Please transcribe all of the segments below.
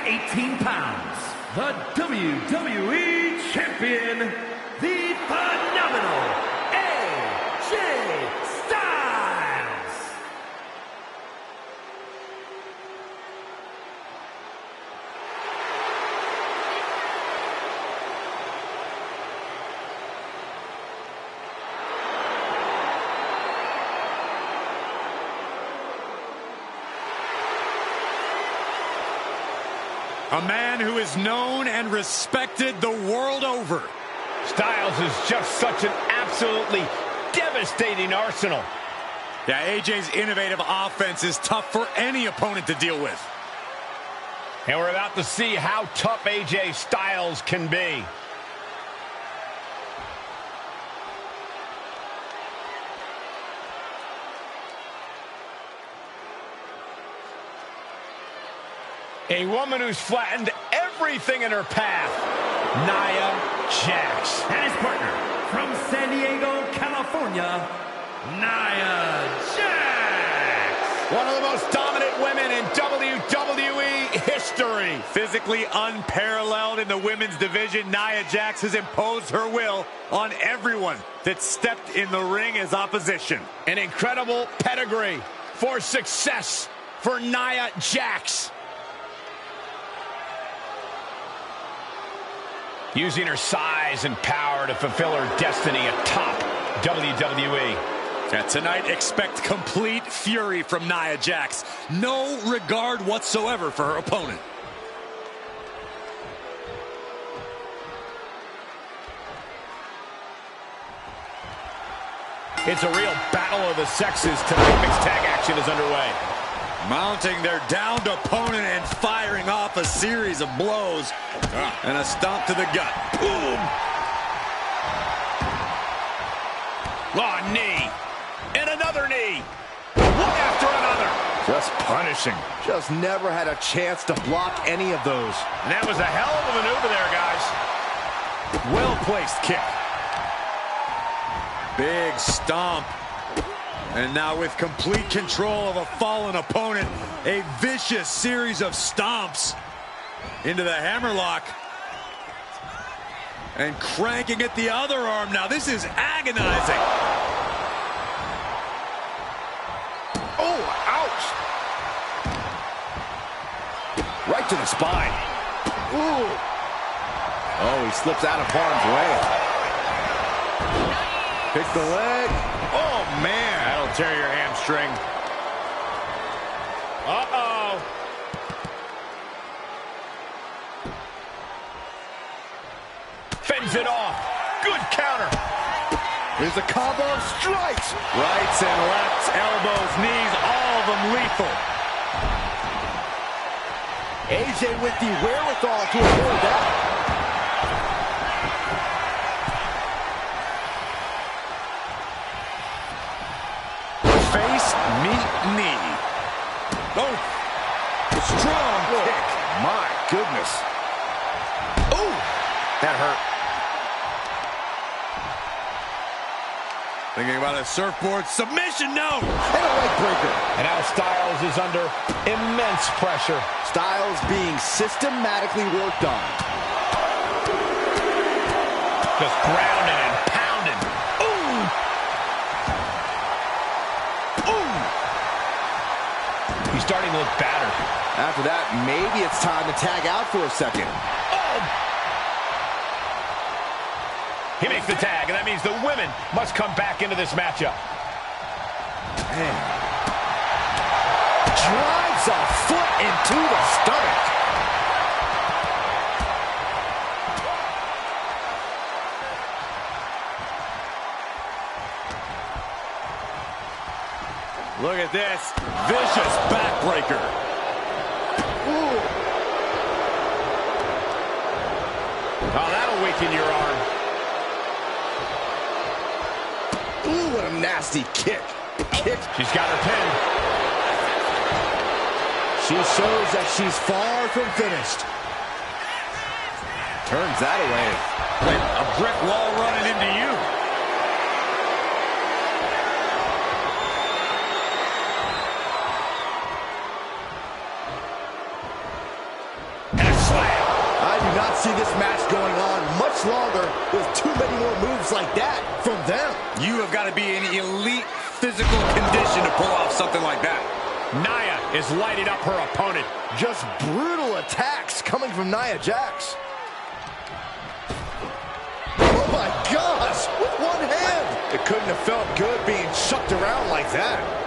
218 pounds, the WWE Champion, the phenomenal AJ Styles! A man who is known and respected the world over. Styles is just such an absolutely devastating arsenal. Yeah, AJ's innovative offense is tough for any opponent to deal with. And we're about to see how tough AJ Styles can be. A woman who's flattened everything in her path, Nia Jax. And his partner from San Diego, California, Nia Jax. One of the most dominant women in WWE history. Physically unparalleled in the women's division, Nia Jax has imposed her will on everyone that stepped in the ring as opposition. An incredible pedigree for success for Nia Jax. Using her size and power to fulfill her destiny atop WWE. And tonight, expect complete fury from Nia Jax. No regard whatsoever for her opponent. It's a real battle of the sexes tonight. Mixed tag action is underway. Mounting their downed opponent and firing off a series of blows. And a stomp to the gut. Boom! Oh, knee. And another knee. One after another. Just punishing. Just never had a chance to block any of those. And that was a hell of a maneuver there, guys. Well-placed kick. Big stomp. And now with complete control of a fallen opponent, a vicious series of stomps into the hammerlock. And cranking at the other arm now. This is agonizing. Oh, ouch. Right to the spine. Ooh. Oh, he slips out of harm's way. Picks the leg. Oh, man. That'll tear your hamstring. Uh-oh. Fends it off. Good counter. Here's the combo of strikes. Rights and lefts, elbows, knees, all of them lethal. AJ with the wherewithal to avoid that. Face, meet, knee. Oh, strong kick. My goodness. Ooh, that hurt. Thinking about a surfboard submission, no. And a leg breaker. And now Styles is under immense pressure. Styles being systematically worked on. Just grounded and pounded. Ooh. Ooh. He's starting to look battered. After that, maybe it's time to tag out for a second. Oh. He makes the tag, and that means the women must come back into this matchup. Man. Drives a foot into the stomach. Look at this. Vicious backbreaker. Ooh. Oh, that'll weaken your arm. Ooh, what a nasty kick. She's got her pin. She shows that she's far from finished. Turns that away. Like a brick wall running into you. see this match going on much longer with too many more moves like that from them. You have got to be in elite physical condition to pull off something like that. Nia is lighting up her opponent. Just brutal attacks coming from Nia Jax. Oh my gosh, with one hand. It couldn't have felt good being chucked around like that.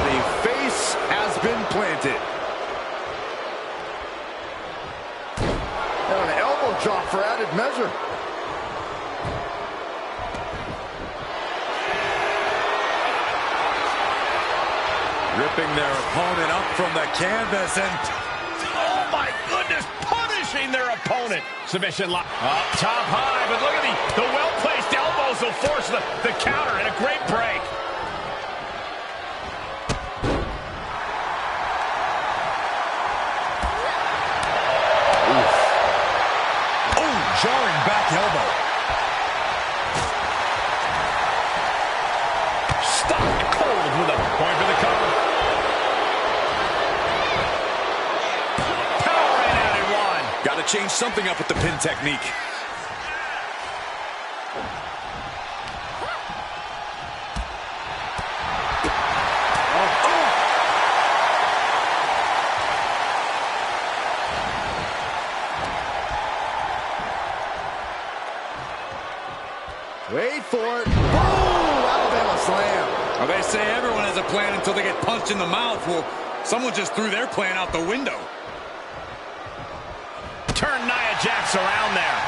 The face has been planted. And an elbow drop for added measure. Ripping their opponent up from the canvas and... Oh my goodness, punishing their opponent. Submission lock. Up top high, but look at the well-placed elbows will force the counter and a great break. Jarring back elbow. Stopped cold with a point for the cover. Power in out in one. Got to change something up with the pin technique. Wait for it. Boom! Alabama slam. Well, they say everyone has a plan until they get punched in the mouth. Well, someone just threw their plan out the window. Turn Nia Jax around there.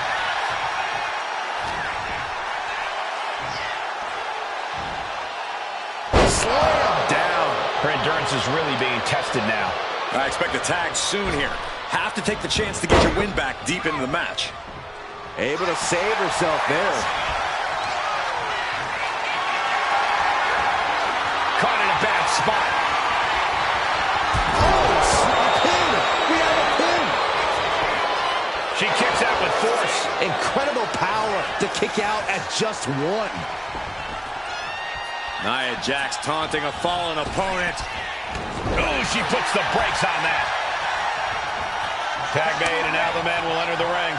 Slam down. Her endurance is really being tested now. I expect a tag soon here. Have to take the chance to get your win back deep into the match. Able to save herself there. Caught in a bad spot. Oh, pin! We have a pin! She kicks out with force. Incredible power to kick out at just one. Nia Jax taunting a fallen opponent. Oh, she puts the brakes on that. Tag made, and now the man will enter the ring.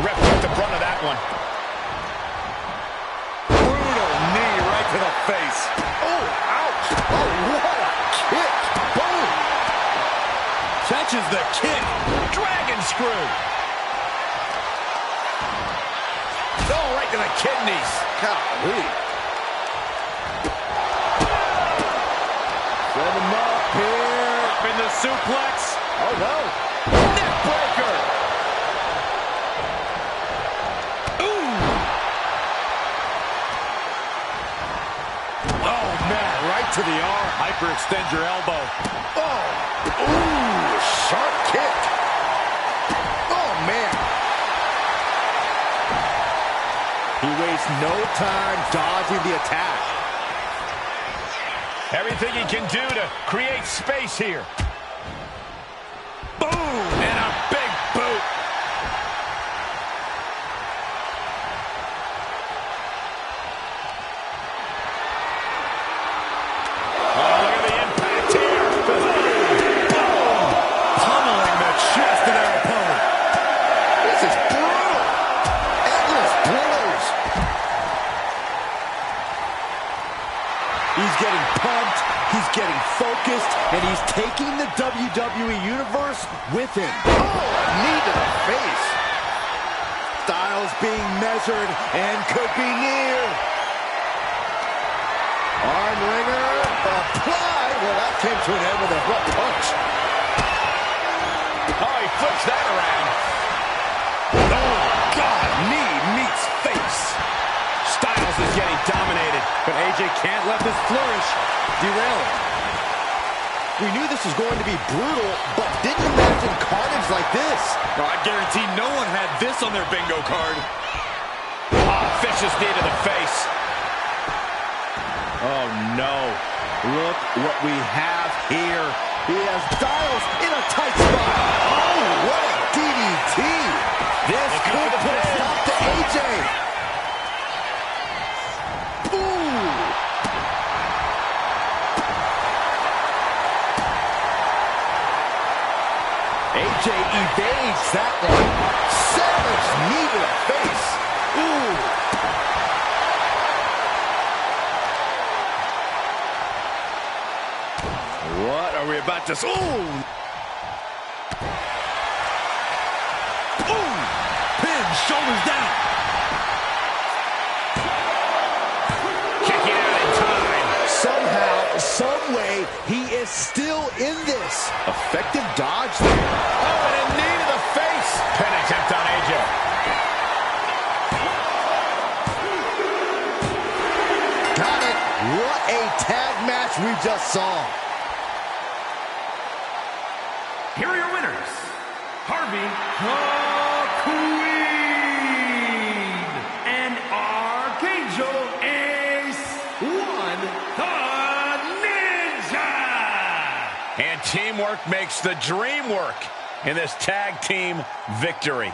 The ref took the brunt of that one. Brutal knee right to the face. Oh, ouch! Oh, what a kick! Boom! Catches the kick. Dragon screw. Oh, right to the kidneys. Golly. Set him up here. Up in the suplex. Oh, no. Neck breaker. To the arm. Hyperextend your elbow. Oh! Ooh! Sharp kick. Oh, man. He wastes no time dodging the attack. Everything he can do to create space here. Boom! And a big boot. Getting focused, and he's taking the WWE Universe with him. Oh, a knee to the face. Styles being measured and could be near. Arm wringer applied. Well, that came to an end with a rough punch. Oh, he flips that around. Oh, God. Knee meets face. Styles is getting dominated, but AJ can't let this flourish derail him. We knew this was going to be brutal, but didn't imagine carnage like this. No, I guarantee no one had this on their bingo card. Oh, vicious knee to the face. Oh, no. Look what we have here. He has Styles in a tight spot. Oh, what a DDT. This could put a stop to AJ. Boom. AJ evades that one. Savage knee to the face. Ooh. What are we about to... Ooh! Ooh! Pin, shoulders down. Kicking out in time. Somehow, some way, he is still in this. Effective dodge there. Oh, and a knee to the face. Pin attempt on AJ. Got it. What a tag match we just saw. Here are your winners, Harvey the Queen and Archangel Ace One the Ninja. And teamwork makes the dream work in this tag team victory.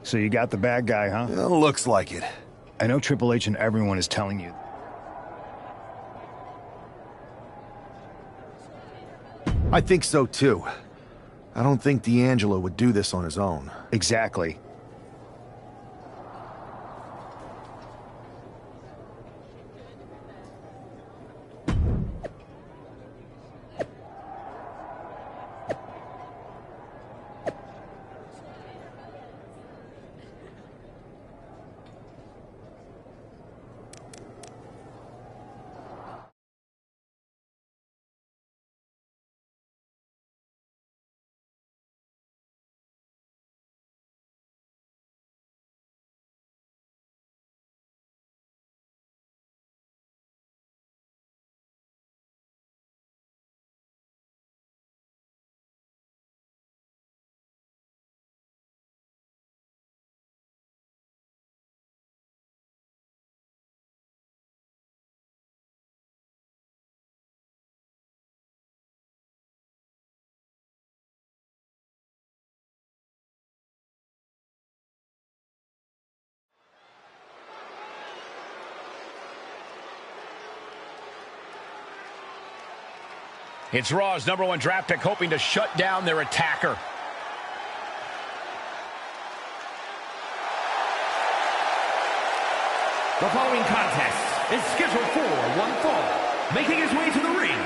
So you got the bad guy, huh? Looks like it. I know Triple H and everyone is telling you. I think so, too. I don't think D'Angelo would do this on his own. Exactly. It's Raw's #1 draft pick hoping to shut down their attacker. The following contest is scheduled for one fall. Making his way to the ring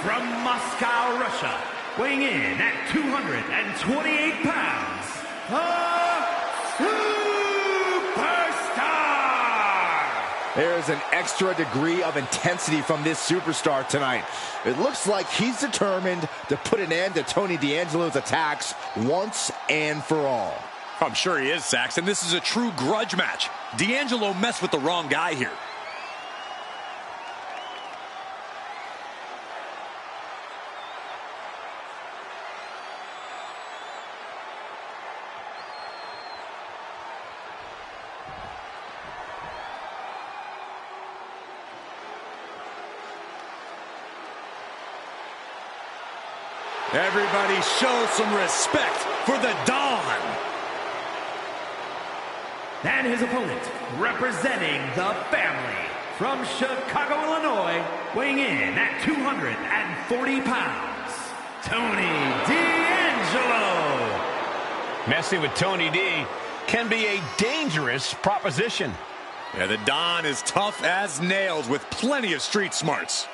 from Moscow, Russia, weighing in at 228 pounds, the Superstar! There's an extra degree of intensity from this superstar tonight. It looks like he's determined to put an end to Tony D'Angelo's attacks once and for all. I'm sure he is, Saxon. This is a true grudge match. D'Angelo messed with the wrong guy here. Everybody show some respect for the Don. And his opponent, representing the family, from Chicago, Illinois, weighing in at 240 pounds, Tony D'Angelo. Messing with Tony D can be a dangerous proposition. Yeah, the Don is tough as nails with plenty of street smarts.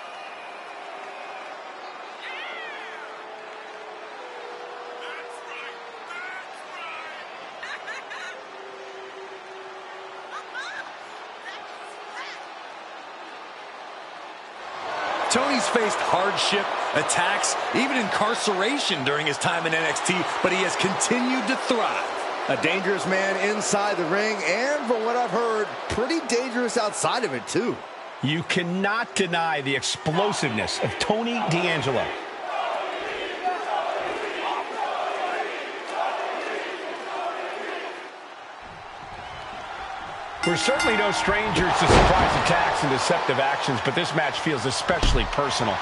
Tony's faced hardship, attacks, even incarceration during his time in NXT, but he has continued to thrive. A dangerous man inside the ring, and from what I've heard, pretty dangerous outside of it, too. You cannot deny the explosiveness of Tony D'Angelo. We're certainly no strangers to surprise attacks and deceptive actions, but this match feels especially personal.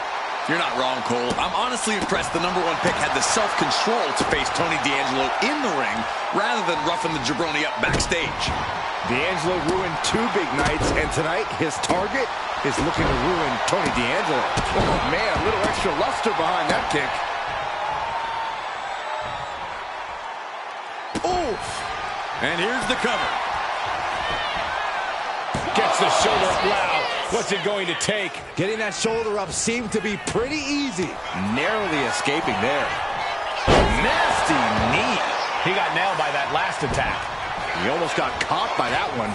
You're not wrong, Cole. I'm honestly impressed the #1 pick had the self-control to face Tony D'Angelo in the ring rather than roughing the jabroni up backstage. D'Angelo ruined 2 big nights, and tonight his target is looking to ruin Tony D'Angelo. Oh, man, a little extra luster behind that kick. Oof! And here's the cover. Gets the shoulder up loud. What's it going to take? Getting that shoulder up seemed to be pretty easy. Narrowly escaping there. Nasty knee. He got nailed by that last attack. He almost got caught by that one.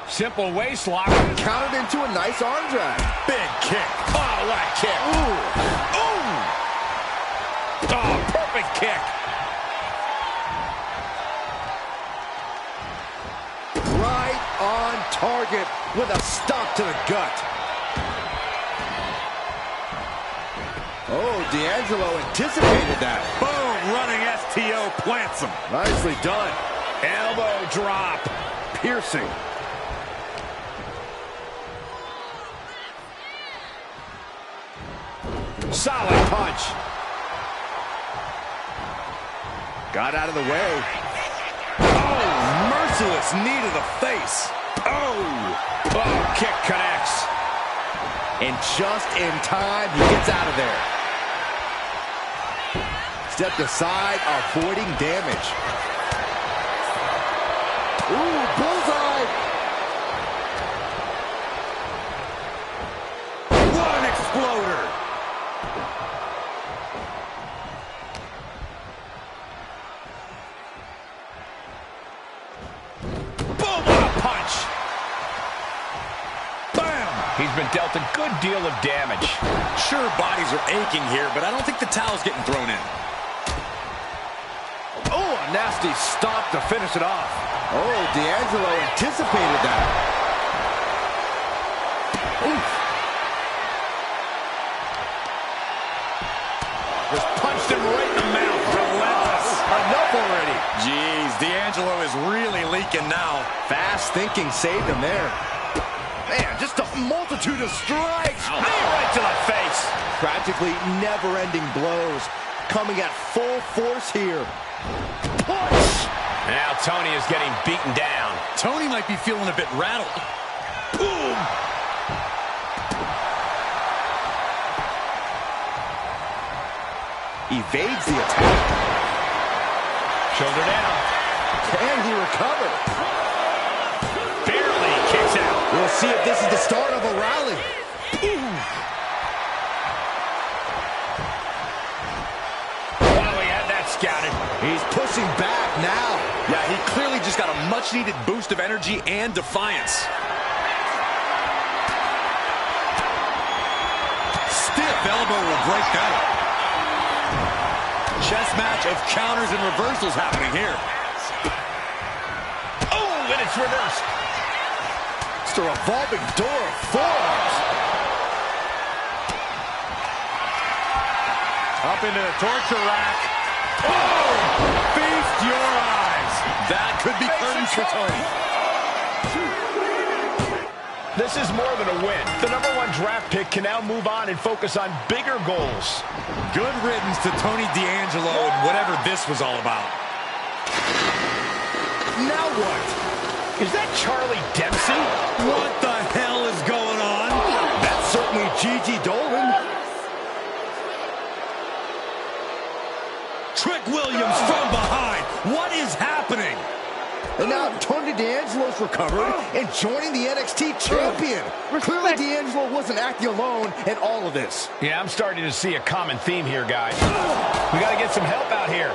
Simple waist lock. Countered into a nice arm drag. Big kick. Oh, what a kick. Ooh. Ooh. Oh, perfect kick. Right on target with a stop to the gut. Oh, D'Angelo anticipated that. Boom, running STO plants him. Nicely done. Elbow drop. Piercing. Solid punch. Got out of the way. Oh, merciless knee to the face. Oh, kick connects. And just in time, he gets out of there. Stepped aside, avoiding damage. Ooh, bullseye! What an exploder! Boom, what a punch. Bam! He's been dealt a good deal of damage. Sure, bodies are aching here, but I don't think the towel's getting thrown in. Oh, a nasty stop to finish it off. Oh, D'Angelo anticipated that. Oof. Just punched him right in the mouth. Relentless. Enough already. Jeez, D'Angelo is really leaking now. Fast thinking saved him there. Man, just a multitude of strikes. Knee right to the face. Practically never-ending blows. Coming at full force here. Push! Now Tony is getting beaten down. Tony might be feeling a bit rattled. Boom! Evades the attack. Shoulder down. Can he recover? Barely kicks out. We'll see if this is the start of a rally. Well, he had that scouted. He's pushing back now. Yeah, he clearly just got a much-needed boost of energy and defiance. Stiff elbow will break that up. Chess match of counters and reversals happening here. Oh, and it's reversed. It's a revolving door of forearms. Up into the torture rack. Oh! Feast your eyes. That could be curtains for Tony. This is more than a win. The #1 draft pick can now move on and focus on bigger goals. Good riddance to Tony D'Angelo and whatever this was all about. Now what? Is that Charlie Dempsey? What the hell is going on? That's certainly Gigi Dolan. Trick Williams from behind. What is happening? And now Tony D'Angelo's recovered and joining the NXT champion. Clearly D'Angelo wasn't acting alone in all of this. Yeah, I'm starting to see a common theme here, guys. We got to get some help out here.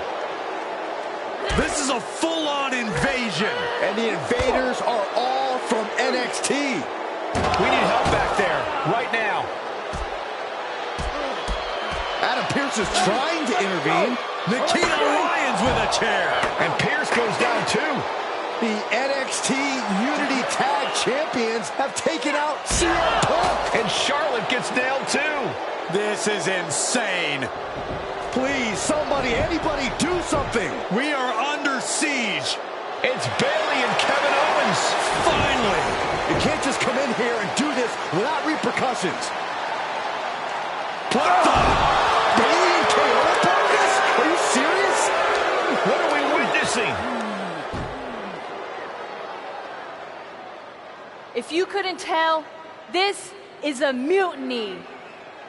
This is a full-on invasion. And the invaders are all from NXT. We need help back there, right now. Adam Pearce is trying to intervene. Nikita Lyons with a chair. And Pearce goes down too. The NXT Unity Tag Champions have taken out CM Punk. And Charlotte gets nailed too. This is insane. Please, somebody, anybody, do something. We are under siege. It's Bayley and Kevin Owens. Finally. You can't just come in here and do this without repercussions. What the? Bayley and KO are part of this? Are you serious? What are we witnessing? If you couldn't tell, this is a mutiny.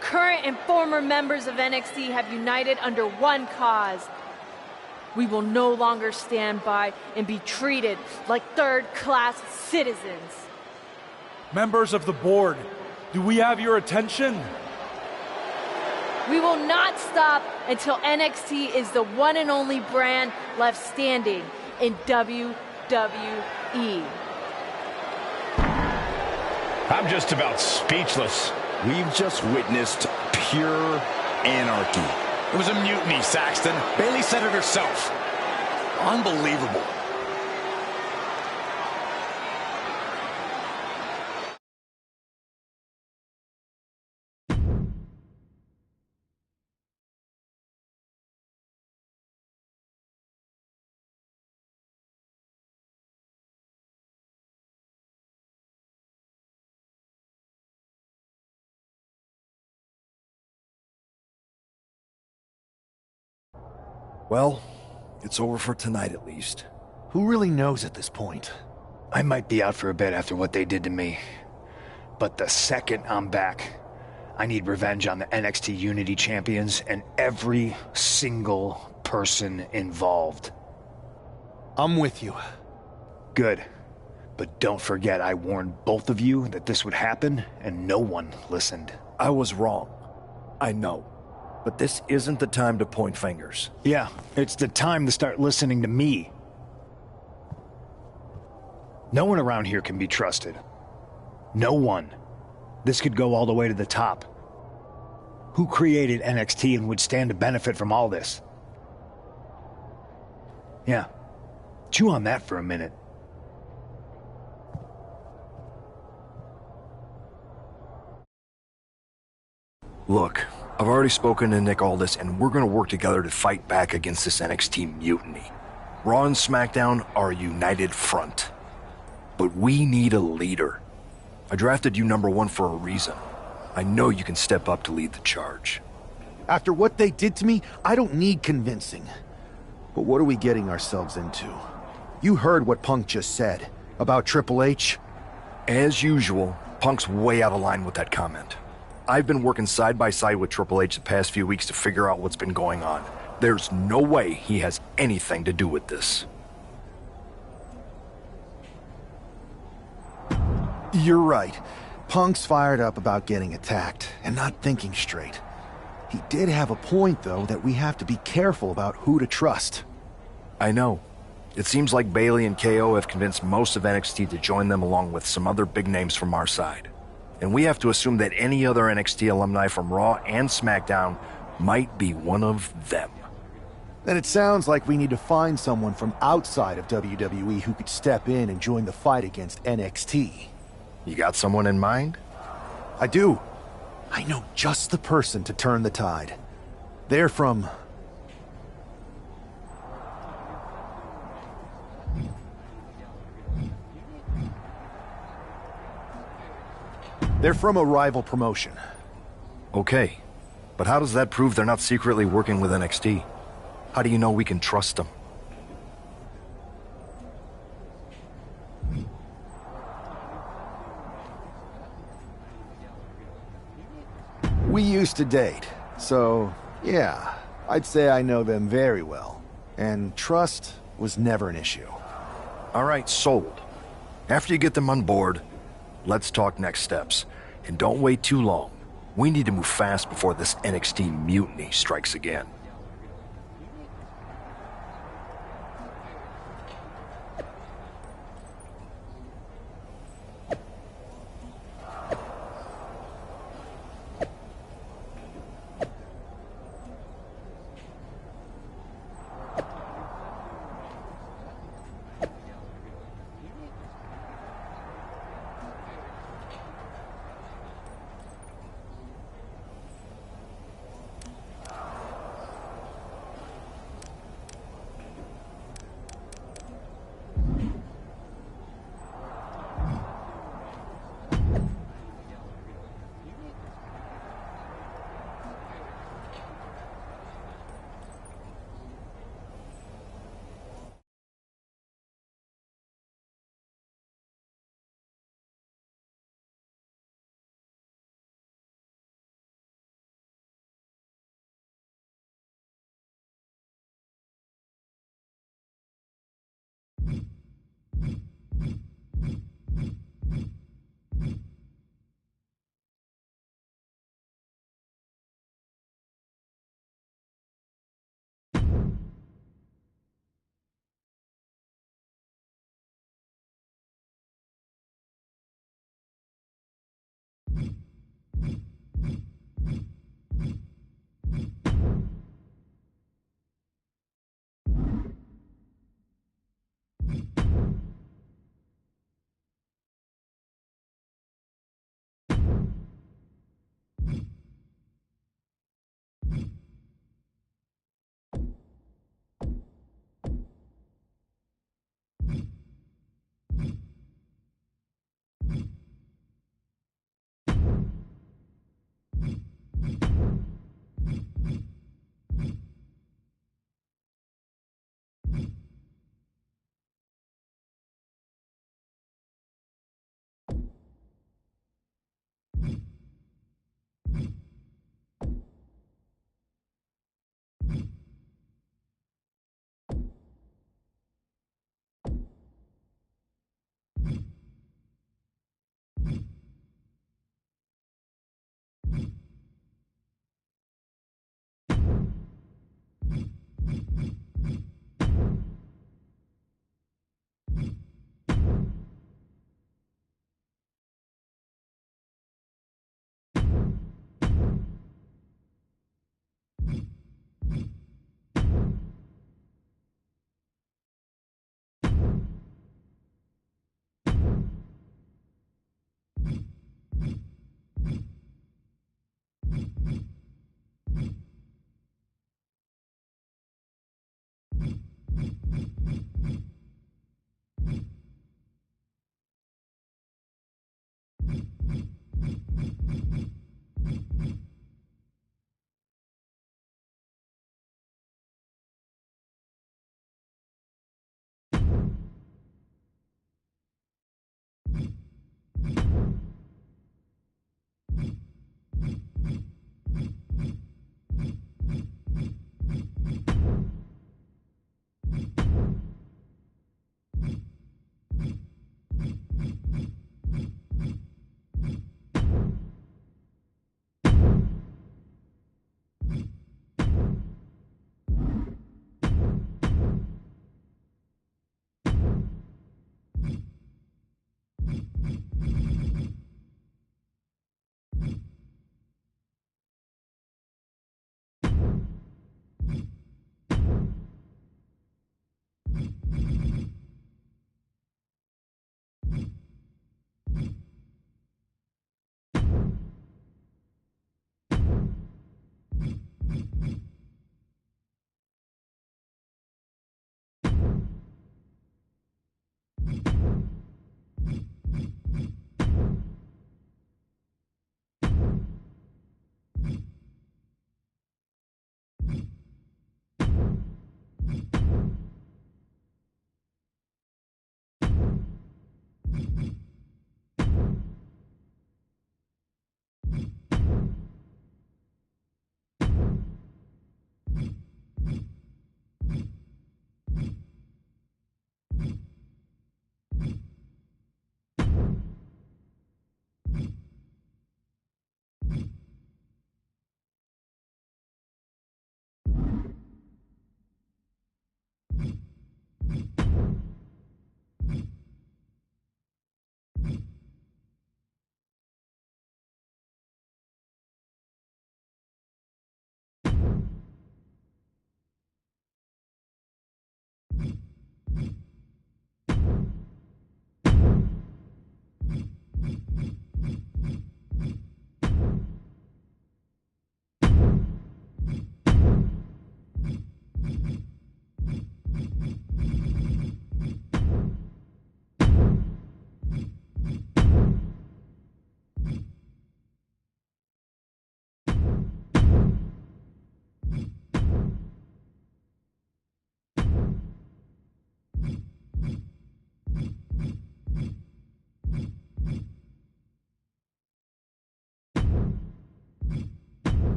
Current and former members of NXT have united under one cause. We will no longer stand by and be treated like third-class citizens. Members of the board, do we have your attention? We will not stop until NXT is the one and only brand left standing in WWE. I'm just about speechless. We've just witnessed pure anarchy. It was a mutiny, Saxton. Bayley said it herself. Unbelievable. Well, it's over for tonight at least. Who really knows at this point? I might be out for a bit after what they did to me. But the second I'm back, I need revenge on the NXT Unity champions and every single person involved. I'm with you. Good. But don't forget I warned both of you that this would happen, and no one listened. I was wrong. I know. But this isn't the time to point fingers. Yeah, it's the time to start listening to me. No one around here can be trusted. No one. This could go all the way to the top. Who created NXT and would stand to benefit from all this? Yeah. Chew on that for a minute. Look, I've already spoken to Nick Aldis, and we're gonna work together to fight back against this NXT mutiny. Raw and SmackDown are a united front. But we need a leader. I drafted you #1 for a reason. I know you can step up to lead the charge. After what they did to me, I don't need convincing. But what are we getting ourselves into? You heard what Punk just said about Triple H. As usual, Punk's way out of line with that comment. I've been working side by side with Triple H the past few weeks to figure out what's been going on. There's no way he has anything to do with this. You're right. Punk's fired up about getting attacked and not thinking straight. He did have a point, though, that we have to be careful about who to trust. I know. It seems like Bayley and KO have convinced most of NXT to join them along with some other big names from our side. And we have to assume that any other NXT alumni from Raw and SmackDown might be one of them. Then it sounds like we need to find someone from outside of WWE who could step in and join the fight against NXT. You got someone in mind? I do. I know just the person to turn the tide. They're from... They're from a rival promotion. Okay, but how does that prove they're not secretly working with NXT? How do you know we can trust them? We used to date, so yeah, I'd say I know them very well. and trust was never an issue. All right, sold. After you get them on board, let's talk next steps. And don't wait too long. We need to move fast before this NXT mutiny strikes again.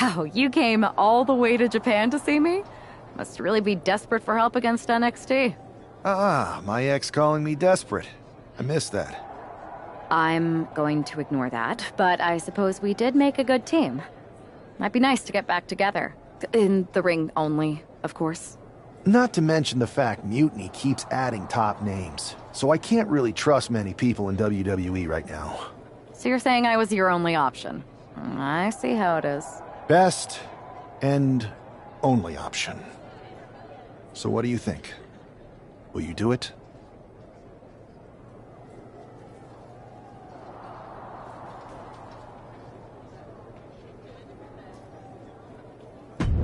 Wow, you came all the way to Japan to see me? Must really be desperate for help against NXT. Ah, my ex calling me desperate. I missed that. I'm going to ignore that, but I suppose we did make a good team. Might be nice to get back together. In the ring only, of course. Not to mention the fact Mutiny keeps adding top names, so I can't really trust many people in WWE right now. So you're saying I was your only option? I see how it is. Best and only option. So what do you think? Will you do it?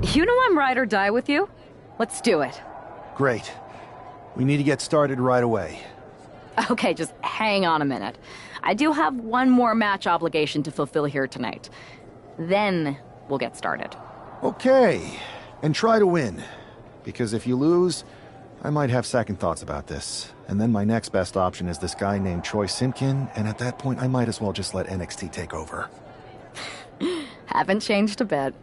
You know I'm ride or die with you. Let's do it. Great. We need to get started right away. Okay, just hang on a minute. I do have one more match obligation to fulfill here tonight. Then we'll get started. Okay. And try to win. Because if you lose, I might have second thoughts about this. And then my next best option is this guy named Troy Simkin, and at that point I might as well just let NXT take over. Haven't changed a bit.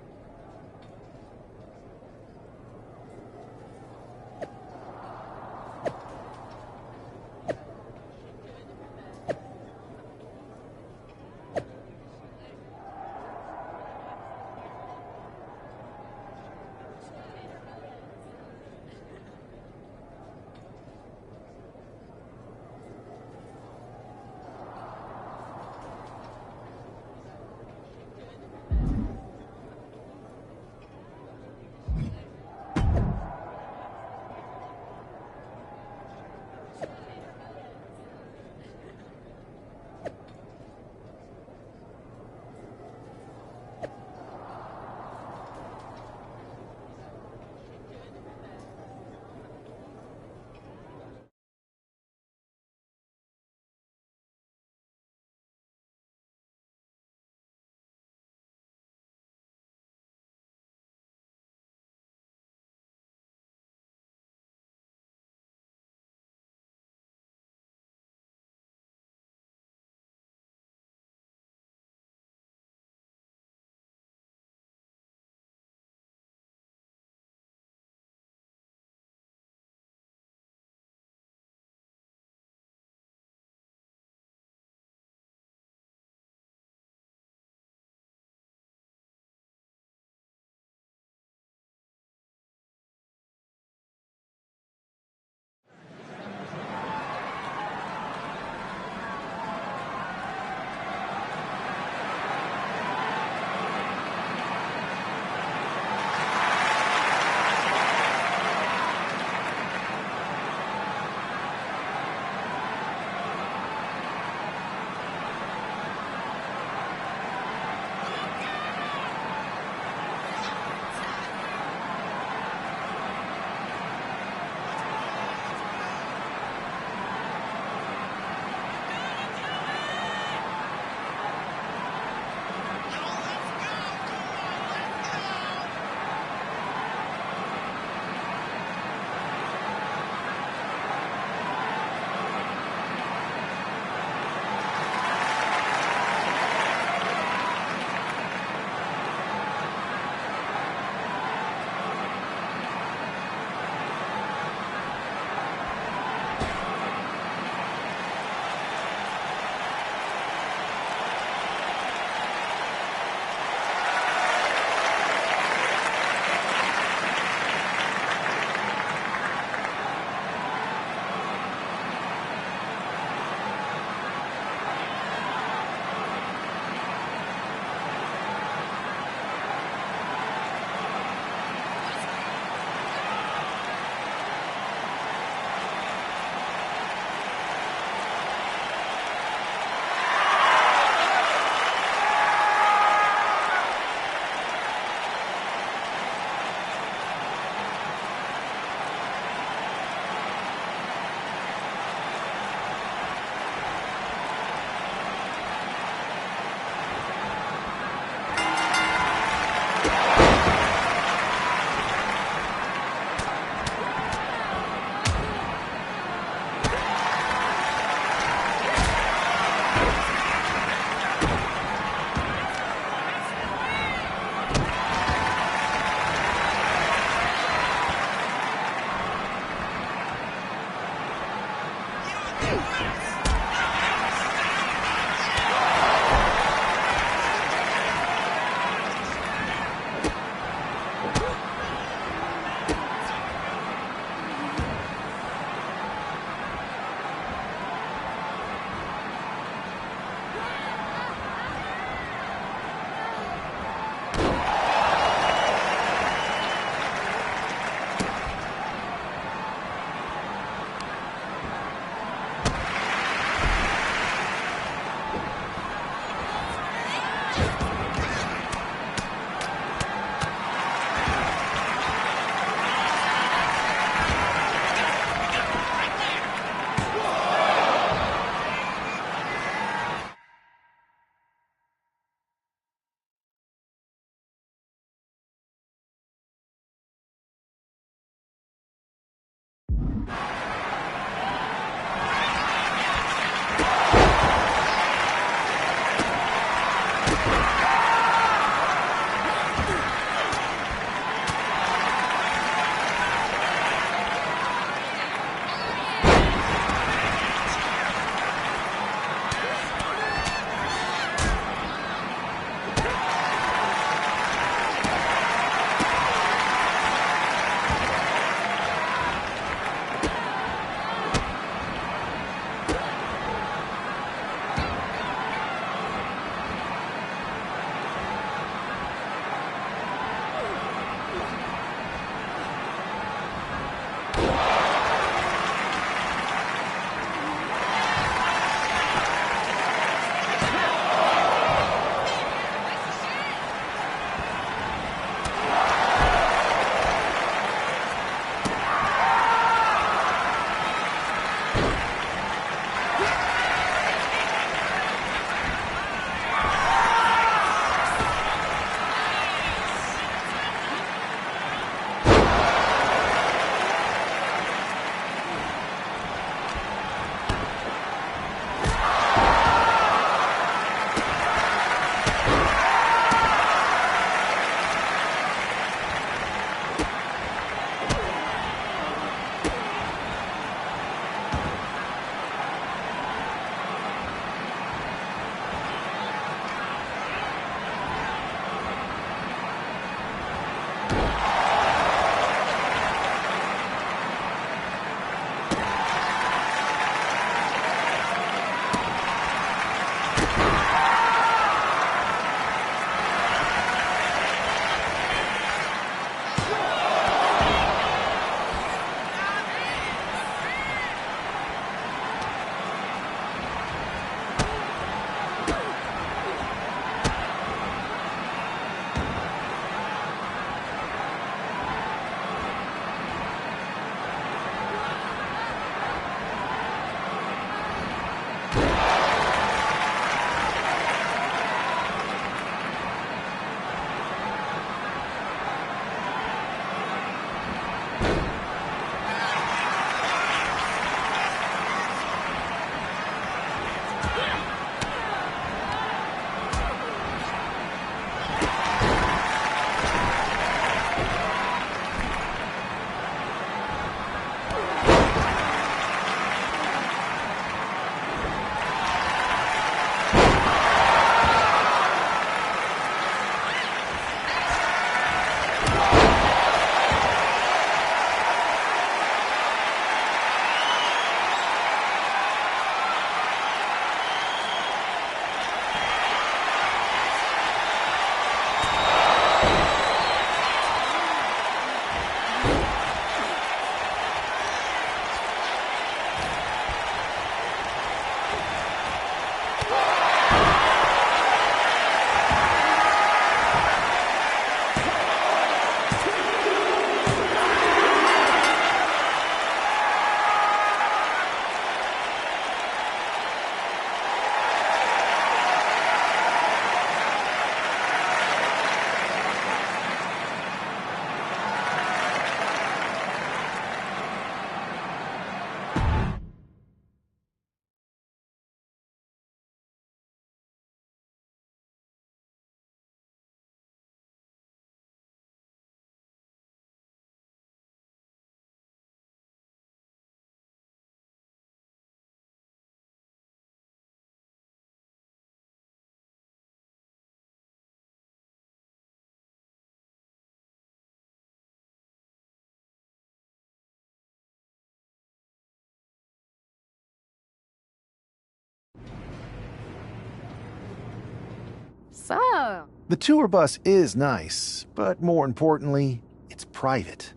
So, The tour bus is nice, but more importantly, it's private.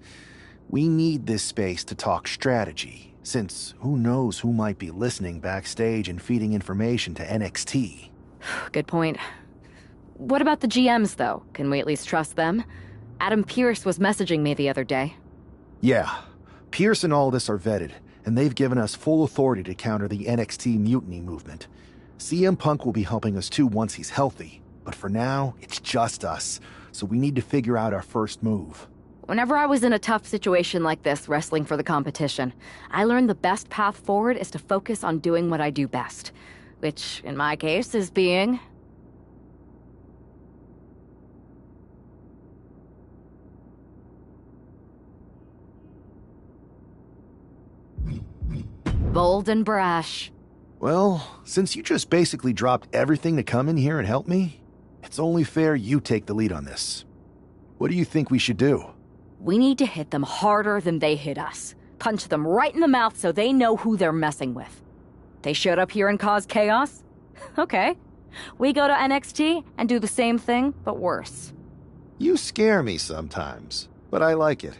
We need this space to talk strategy, since who knows who might be listening backstage and feeding information to NXT. good point. What about the GMs, though? Can we at least trust them? Adam Pearce was messaging me the other day. Yeah, Pierce and Aldis are vetted, and they've given us full authority to counter the NXT mutiny movement. CM Punk will be helping us too once he's healthy, but for now, it's just us, so we need to figure out our first move. Whenever I was in a tough situation like this, wrestling for the competition, I learned the best path forward is to focus on doing what I do best. Which, in my case, is being... bold and brash. Well, since you just basically dropped everything to come in here and help me, it's only fair you take the lead on this. What do you think we should do? We need to hit them harder than they hit us. Punch them right in the mouth so they know who they're messing with. They showed up here and caused chaos? Okay. We go to NXT and do the same thing, but worse. You scare me sometimes, but I like it.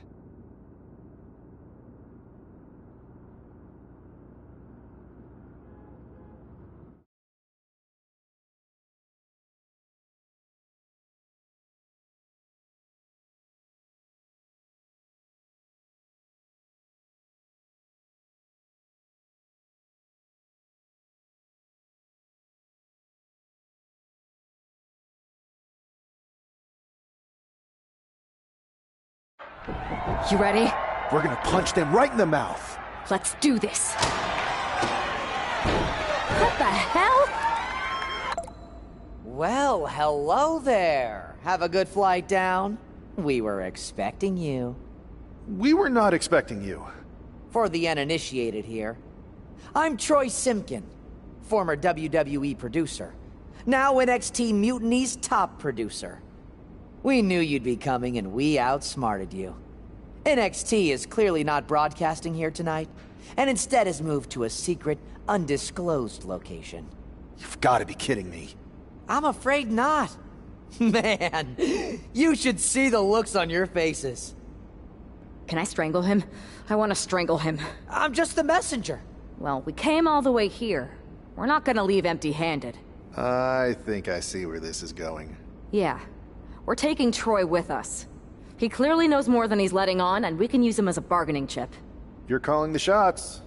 You ready? We're gonna punch them right in the mouth. Let's do this. What the hell? Well, hello there. Have a good flight down. We were expecting you. We were not expecting you. For the uninitiated here, I'm Troy Simkin, former WWE producer, now NXT Mutiny's top producer. We knew you'd be coming and we outsmarted you. NXT is clearly not broadcasting here tonight, and instead has moved to a secret, undisclosed location. You've got to be kidding me. I'm afraid not. Man, you should see the looks on your faces. Can I strangle him? I want to strangle him. I'm just the messenger. Well, we came all the way here. We're not gonna leave empty-handed. I think I see where this is going. Yeah. We're taking Troy with us. He clearly knows more than he's letting on, and we can use him as a bargaining chip. You're calling the shots.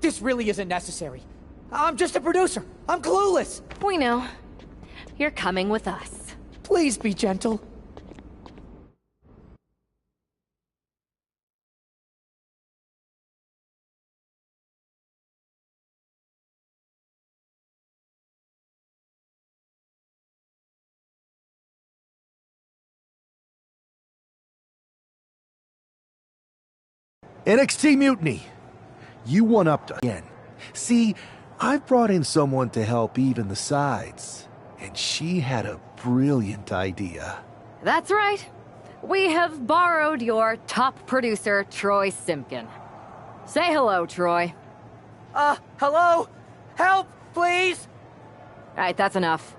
This really isn't necessary. I'm just a producer. I'm clueless. We know. You're coming with us. Please be gentle. NXT Mutiny! You one-upped again. See, I've brought in someone to help even the sides, and she had a brilliant idea. That's right. We have borrowed your top producer, Troy Simkin. Say hello, Troy. Hello? Help, please? Alright, that's enough.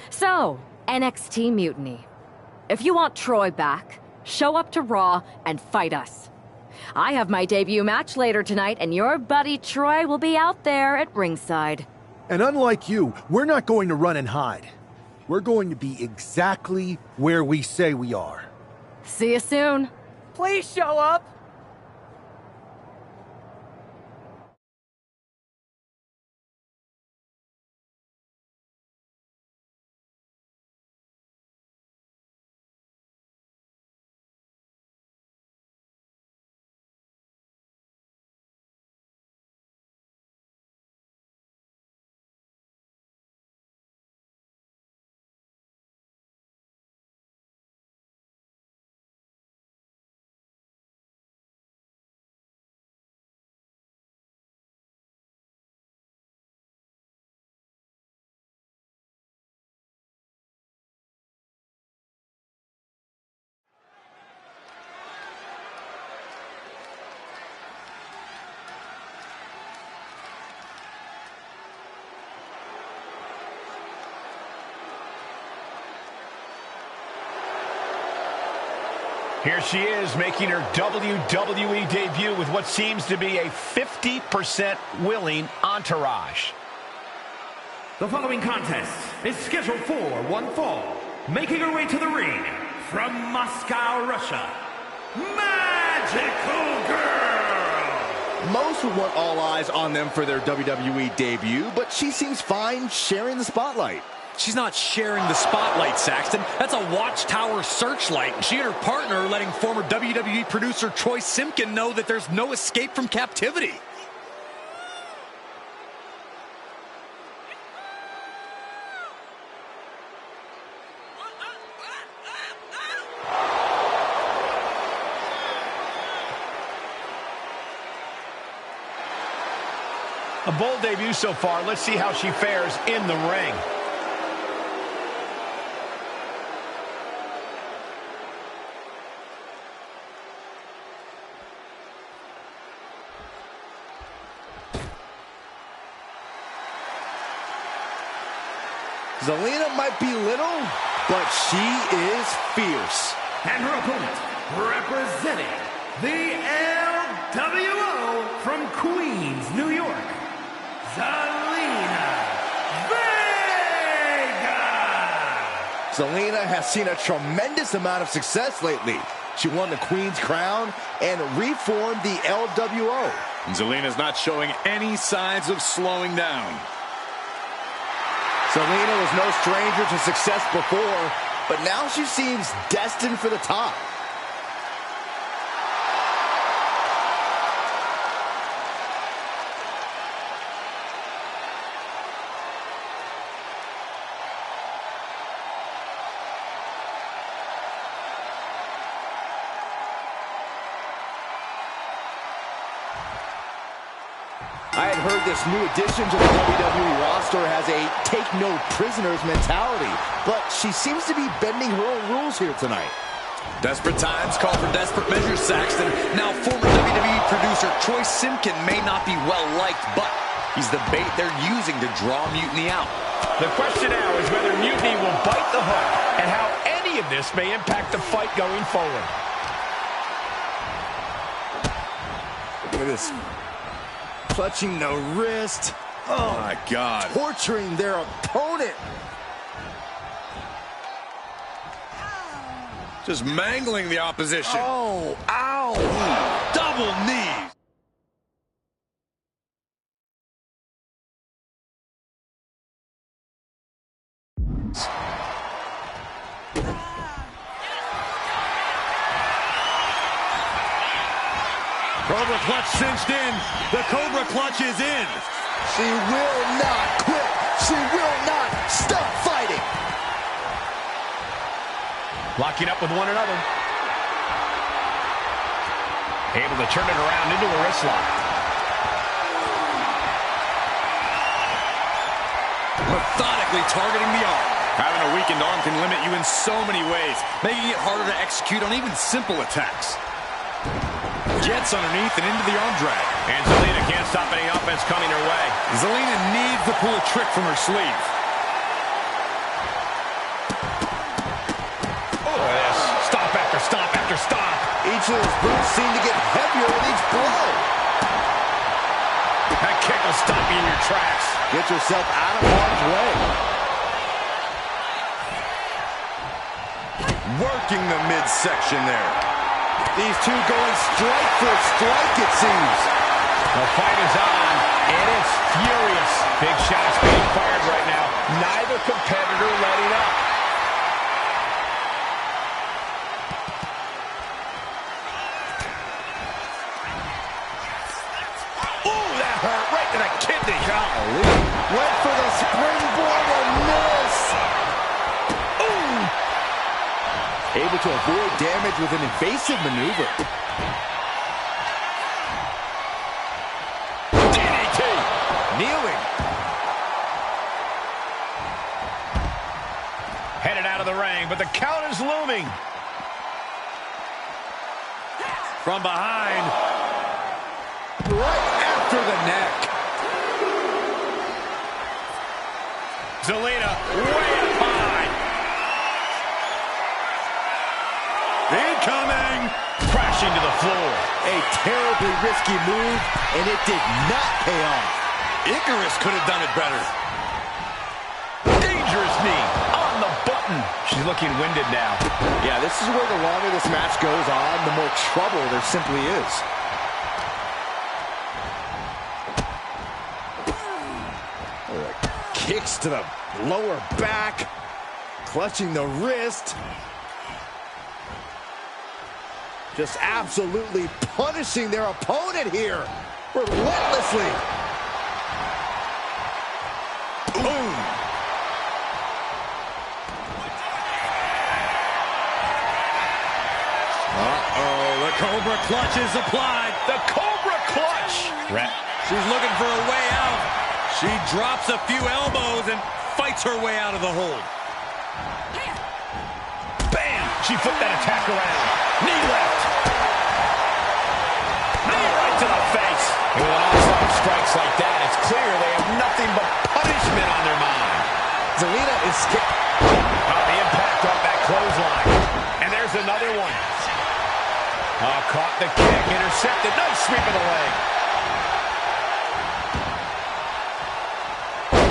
So, NXT Mutiny. If you want Troy back, show up to Raw and fight us. I have my debut match later tonight, and your buddy Troy will be out there at ringside. And unlike you, we're not going to run and hide. We're going to be exactly where we say we are. See you soon. Please show up. Here she is making her WWE debut with what seems to be a 50% willing entourage. The following contest is scheduled for one fall. Making her way to the ring from Moscow, Russia, Magical Girl! Most would want all eyes on them for their WWE debut, but she seems fine sharing the spotlight. She's not sharing the spotlight, Saxton. That's a watchtower searchlight. She and her partner are letting former WWE producer Troy Simpkin know that there's no escape from captivity. A bold debut so far. Let's see how she fares in the ring. Zelina might be little, but she is fierce. And her opponent, representing the LWO from Queens, New York, Zelina Vega! Zelina has seen a tremendous amount of success lately. She won the Queen's Crown and reformed the LWO. And Zelina's not showing any signs of slowing down. Zelina was no stranger to success before, but now she seems destined for the top. I had heard this new addition to the WWE roster has a take-no-prisoners mentality, but she seems to be bending her own rules here tonight. Desperate times call for desperate measures, Saxton. Now, former WWE producer Troy Simpkin may not be well-liked, but he's the bait they're using to draw Mutiny out. The question now is whether Mutiny will bite the hook and how any of this may impact the fight going forward. Look at this. Clutching the wrist. Oh, my God. Torturing their opponent. Just mangling the opposition. Oh, ow. Double knee. Cobra clutch cinched in. The Cobra clutch is in. She will not quit. She will not stop fighting. Locking up with one another. Able to turn it around into a wrist lock. Methodically targeting the arm. Having a weakened arm can limit you in so many ways, making it harder to execute on even simple attacks. Gets underneath and into the arm drag. And Zelina can't stop any offense coming her way. Zelina needs to pull a trick from her sleeve. Oh, this. Stop after stop after stop. Each of those boots seem to get heavier with each blow. That kick will stop you in your tracks. Get yourself out of harm's way. Working the midsection there. These two going strike for strike, it seems. The fight is on, and it's furious. Big shots being fired right now. Neither competitor letting up. Ooh, that hurt right to the kidney. Golly. Went for the springboard and miss. Ooh. Able to avoid damage with an evasive maneuver. DDT. Kneeling. Headed out of the ring, but the count is looming. From behind. Right after the neck. Zelina way up high. Incoming. Crashing to the floor. A terribly risky move, and it did not pay off. Icarus could have done it better. Dangerous knee on the button. She's looking winded now. Yeah, this is where the longer this match goes on, the more trouble there simply is. Kicks to the lower back, clutching the wrist. Just absolutely punishing their opponent here, relentlessly. Boom. Uh-oh, the Cobra clutch is applied. The Cobra clutch. She's looking for a way out. She drops a few elbows and fights her way out of the hold. Bam! She flipped that attack around. Knee left. Knee right to the face. And with onslaught strikes like that, it's clear they have nothing but punishment on their mind. Zelina is skipped. Oh, the impact off that clothesline. And there's another one. Oh, caught the kick, intercepted. Nice sweep of the leg.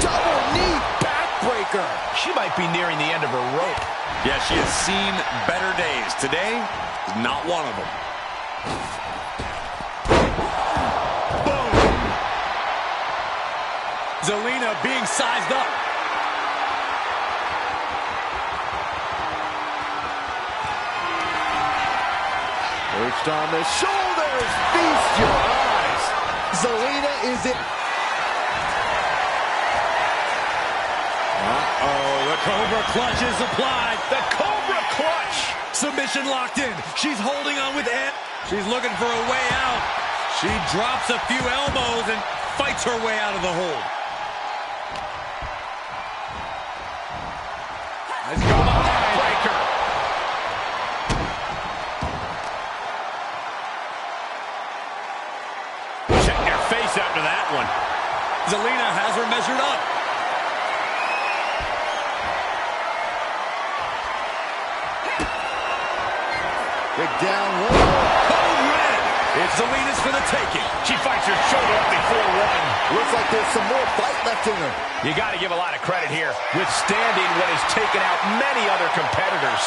Double knee backbreaker. She might be nearing the end of her rope. Yeah, she has seen better days. Today is not one of them. Boom! Zelina being sized up. Perched on the shoulders. Feast your eyes. Zelina is it. Uh-oh, the Cobra clutch is applied. The Cobra clutch. Submission locked in. She's holding on with Ed. She's looking for a way out. She drops a few elbows and fights her way out of the hold. Let's go the heartbreaker. Check your face after that one. Zelina has her measured up. Big down low. Code red. It's Zelina's for the taking. She fights her shoulder up before one. Looks like there's some more fight left in her. You got to give a lot of credit here, withstanding what has taken out many other competitors.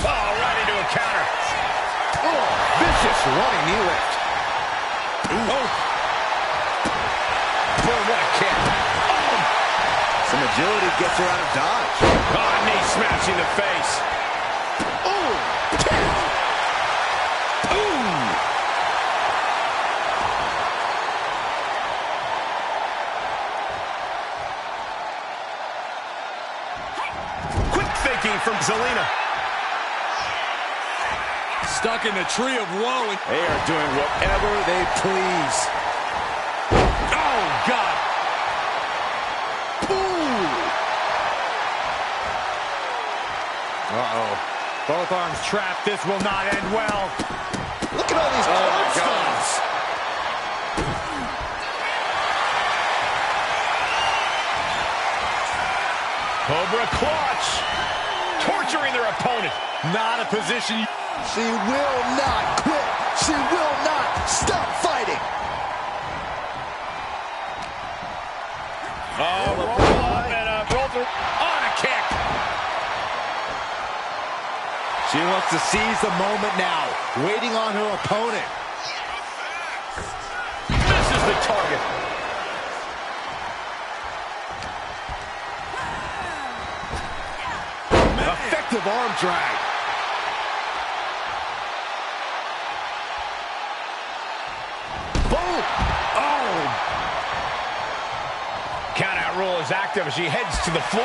Oh, right into a counter. Oh, vicious running knee lift. Oh. Boy, what a kick. Oh. Some agility gets her out of dodge. Oh, knee smashing the face. Ooh. Ooh. Quick thinking from Zelina. Stuck in the tree of woe. They are doing whatever they please. Oh, God. Ooh. Uh-oh. Both arms trapped. This will not end well. Look at all these tombstones. Cobra clutch. Torturing their opponent. Not a position. She will not quit. She will not stop fighting. Oh, roll up and a roll through. On a kick. She wants to seize the moment now, waiting on her opponent. Misses the target. Effective arm drag. Boom! Oh! Count out rule is active as she heads to the floor.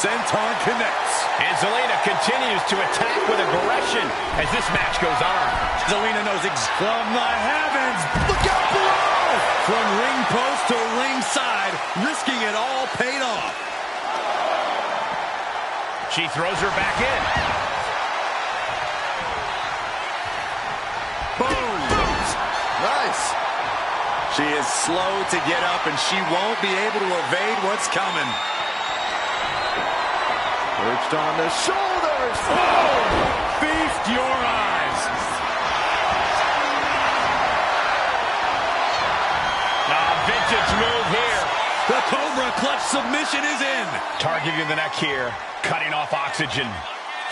Senton connects. And Zelina continues to attack with aggression as this match goes on. Zelina knows from the heavens. Look out below! From ring post to ring side, risking it all paid off. She throws her back in. Boom! Nice. She is slow to get up, and she won't be able to evade what's coming. Perched on the shoulders. Oh! Feast your eyes. Vintage move here. The Cobra clutch submission is in. Targeting the neck here. Cutting off oxygen.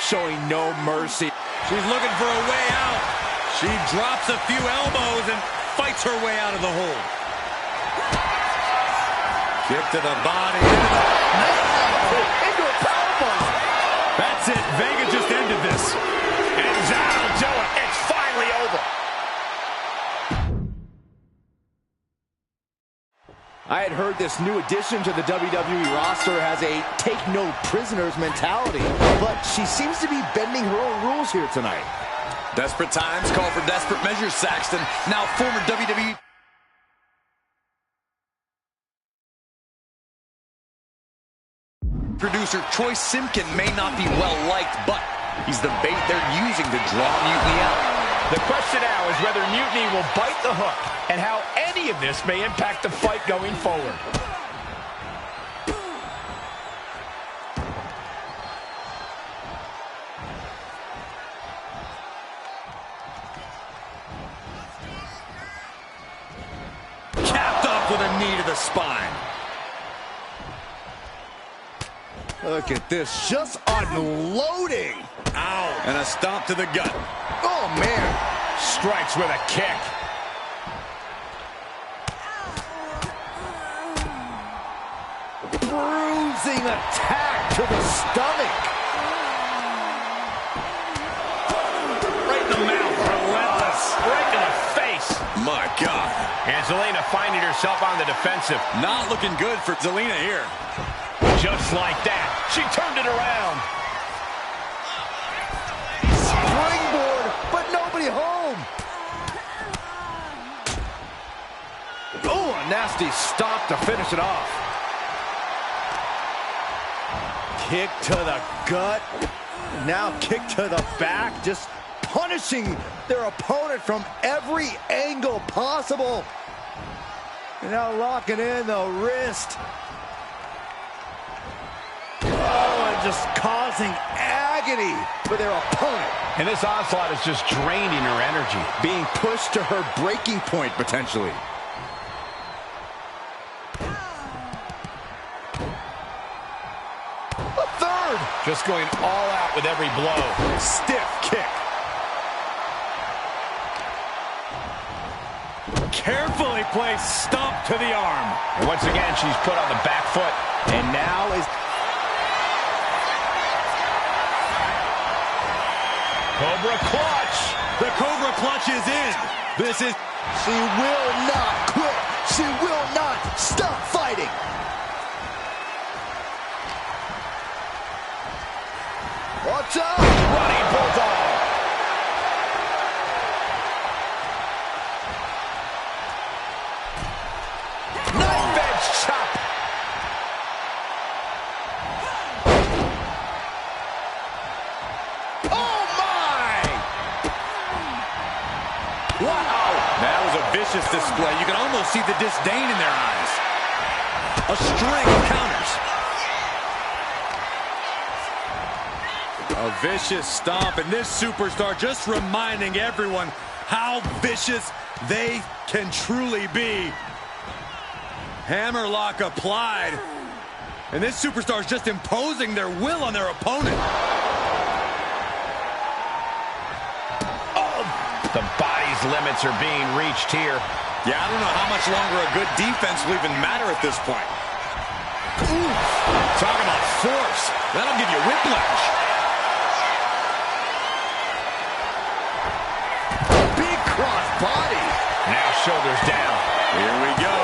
Showing no mercy. She's looking for a way out. She drops a few elbows and fights her way out of the hole. Kick to the body. Into a powerbomb. That's it. Vega just ended this. And that'll do it. It's finally over. I had heard this new addition to the WWE roster has a take-no-prisoners mentality, but she seems to be bending her own rules here tonight. Desperate times call for desperate measures, Saxton. Now former WWE producer Troy Simkin may not be well-liked, but he's the bait they're using to draw Mutiny out. The question now is whether Mutiny will bite the hook and how any of this may impact the fight going forward. Capped off with a knee to the spine. Look at this, just unloading. Ow. And a stomp to the gut. Oh, man. Strikes with a kick. Bruising attack to the stomach. Right in the mouth. Relentless. Right in the face. My God. And Zelina finding herself on the defensive. Not looking good for Zelina here. Just like that. She turned it around. Springboard, but nobody home. Oh, a nasty stop to finish it off. Kick to the gut. Now kick to the back. Just punishing their opponent from every angle possible. And now locking in the wrist. Oh, and just causing agony for their opponent. And this onslaught is just draining her energy. Being pushed to her breaking point, potentially. A third! Just going all out with every blow. Stiff kick. Carefully placed stomp to the arm. And once again, she's put on the back foot. And now is... Cobra clutch. The Cobra clutch is in. This is... She will not quit. She will not stop fighting. Watch out! Running bulldog. Knife edge chop. Oh my! Wow! That was a vicious display. You can almost see the disdain in their eyes. A string of counters. A vicious stomp, and this superstar just reminding everyone how vicious they can truly be. Hammerlock applied, and this superstar is just imposing their will on their opponent. Oh, the body's limits are being reached here. Yeah, I don't know how much longer a good defense will even matter at this point. Ooh, talk about force. That'll give you whiplash. Body. Now shoulders down. Here we go.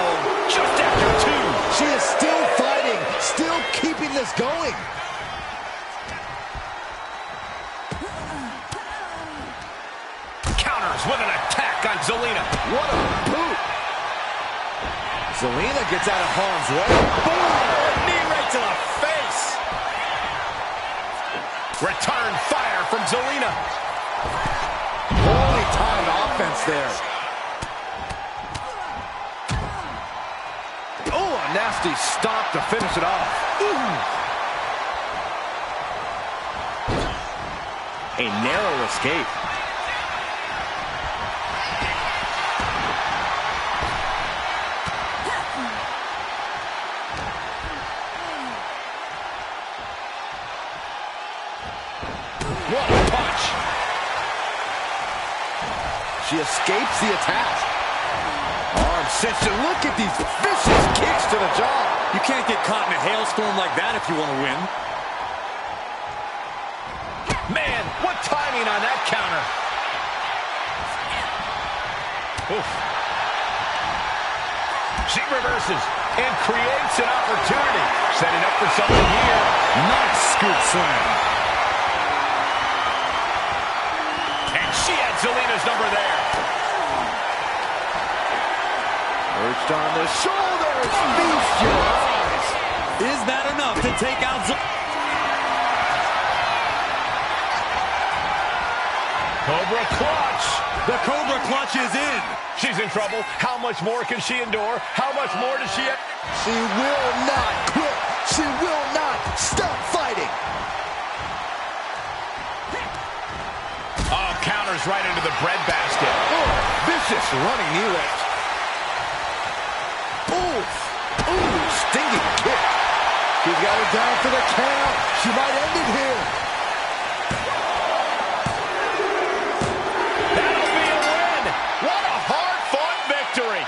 Just after two. She is still fighting, still keeping this going. Counters with an attack on Zelina. What a boot. Zelina gets out of harm's way. Boom! Knee right to the face. Return fire from Zelina. Holy timed offense there. Oh, a nasty stop to finish it off. A narrow escape. What a punch. She escapes the attack. Arm cinched. Look at these vicious kicks to the jaw. You can't get caught in a hailstorm like that if you want to win. Man, what timing on that counter. Oof. She reverses and creates an opportunity. Setting up for something here. Nice scoop slam. And she had Zelina's number there. Perched on the shoulders. Feast your eyes. Is that enough to take out Cobra clutch. The Cobra clutch is in. She's in trouble. How much more can she endure? How much more does she have? She will not quit. She will not stop fighting. Oh, counters right into the breadbasket. Oh, vicious running knee lift. Oof. Ooh, stinging kick. She's got her down for the count. She might end it here. That'll be a win. What a hard-fought victory.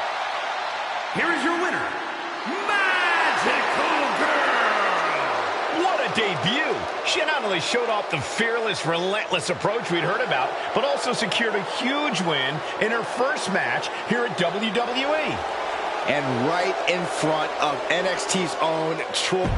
Here is your winner, Magical Girl. What a debut. She not only showed off the fearless, relentless approach we'd heard about, but also secured a huge win in her first match here at WWE. And right in front of NXT's own Troy.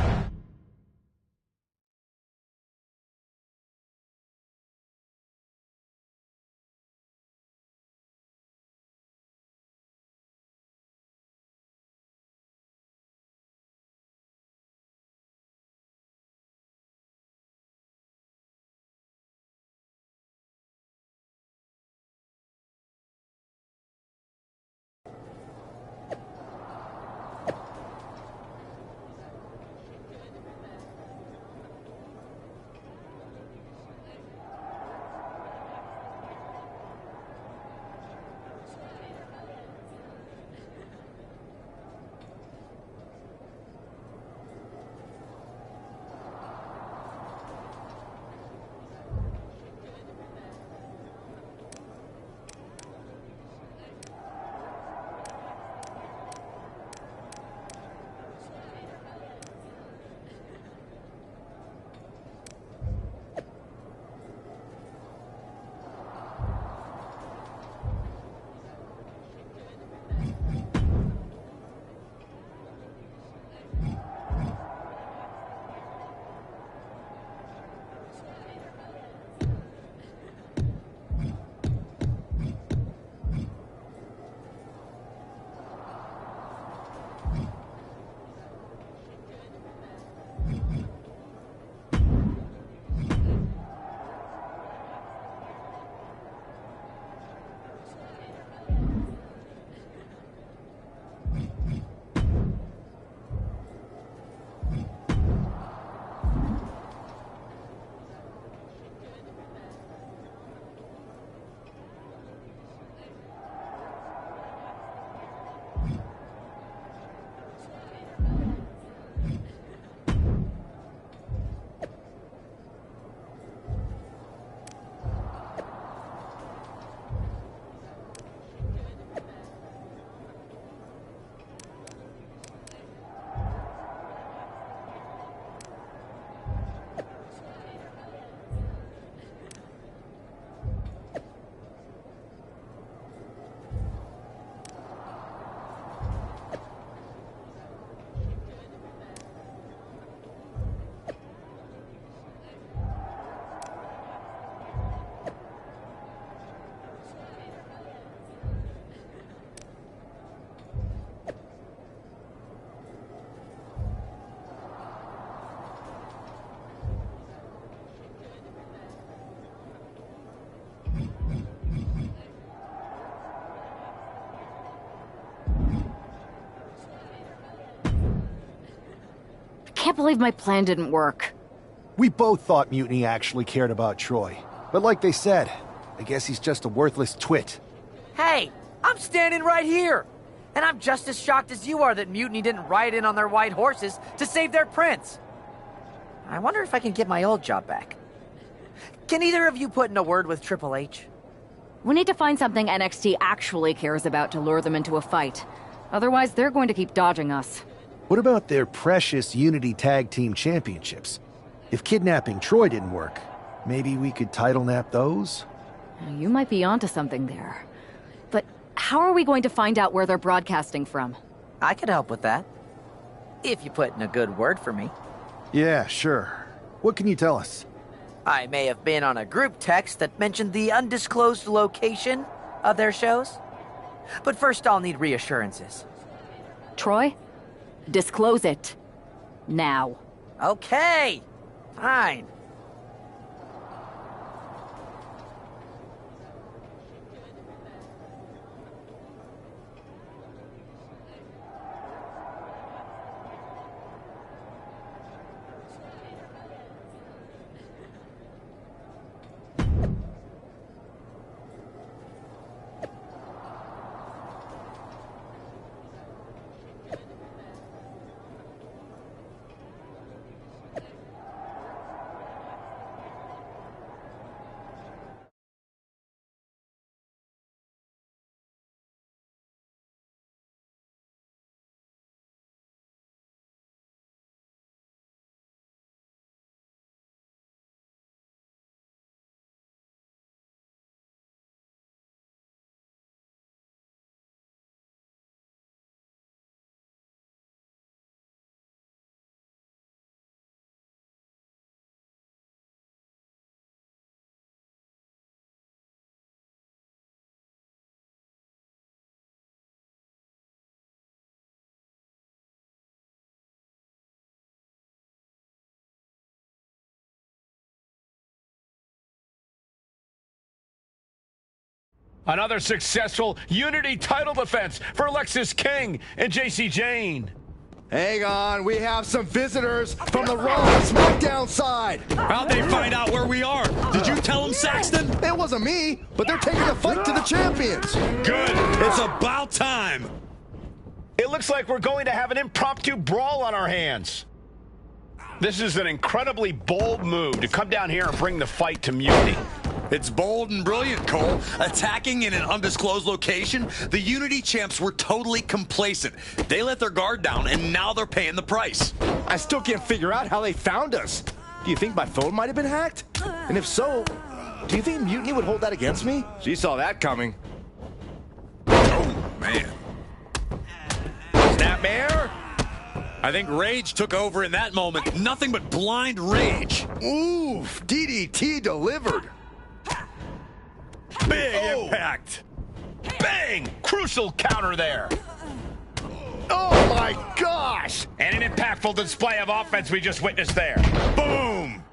can't believe my plan didn't work. We both thought Mutiny actually cared about Troy. But like they said, I guess he's just a worthless twit. Hey, I'm standing right here. And I'm just as shocked as you are that Mutiny didn't ride in on their white horses to save their prince. I wonder if I can get my old job back. Can either of you put in a word with Triple H? We need to find something NXT actually cares about to lure them into a fight. Otherwise, they're going to keep dodging us. What about their precious Unity Tag Team Championships? If kidnapping Troy didn't work, maybe we could title nap those? You might be onto something there. But how are we going to find out where they're broadcasting from? I could help with that. If you put in a good word for me. Yeah, sure. What can you tell us? I may have been on a group text that mentioned the undisclosed location of their shows. But first I'll need reassurances. Troy? Disclose it. Now. Okay. Fine. Another successful Unity title defense for Lexis King and JC Jane. Hang on, we have some visitors from the Raw and SmackDown side. How'd they find out where we are? Did you tell them, Saxton? It wasn't me, but they're taking the fight to the champions. Good. It's about time. It looks like we're going to have an impromptu brawl on our hands. This is an incredibly bold move to come down here and bring the fight to Mutiny. It's bold and brilliant, Cole. Attacking in an undisclosed location, the Unity champs were totally complacent. They let their guard down, and now they're paying the price. I still can't figure out how they found us. Do you think my phone might have been hacked? And if so, do you think Mutiny would hold that against me? She saw that coming. Oh, man. Snapmare? I think rage took over in that moment. Nothing but blind rage. Oof, DDT delivered. Big impact. Bang! Crucial counter there. Oh my gosh! And an impactful display of offense we just witnessed there. Boom!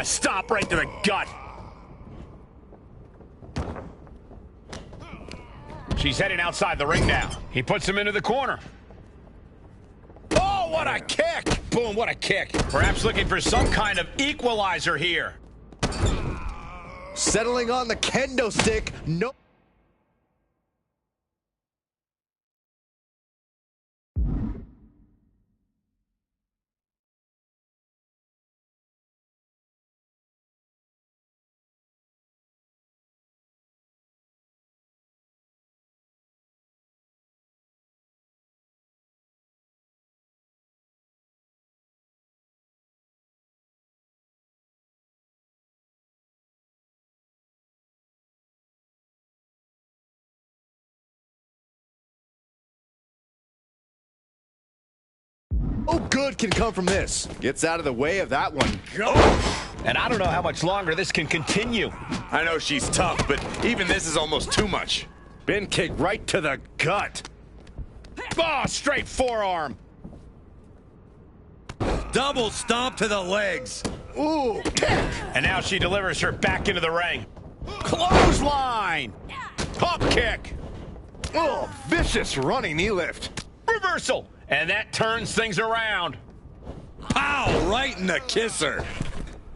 Stop right to the gut. She's heading outside the ring now. He puts him into the corner. Oh, what a kick! Boom, what a kick. Perhaps looking for some kind of equalizer here. Settling on the kendo stick. No. Oh, good can come from this. Gets out of the way of that one. Go! And I don't know how much longer this can continue. I know she's tough, but even this is almost too much. Bin kick right to the gut. Oh, straight forearm. Double stomp to the legs. Ooh, kick. And now she delivers her back into the ring. Clothesline. Top kick. Oh, vicious running knee lift. Reversal. And that turns things around. Pow! Right in the kisser.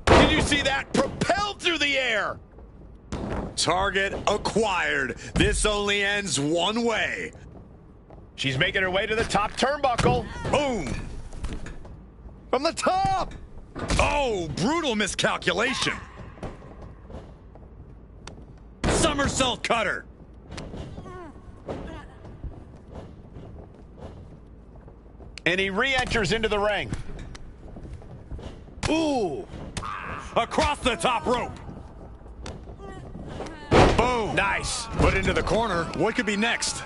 Did you see that? Propelled through the air. Target acquired. This only ends one way. She's making her way to the top turnbuckle. Boom! From the top! Oh, brutal miscalculation. Somersault cutter. And he re-enters into the ring. Ooh! Across the top rope. Boom! Nice. Put into the corner. What could be next?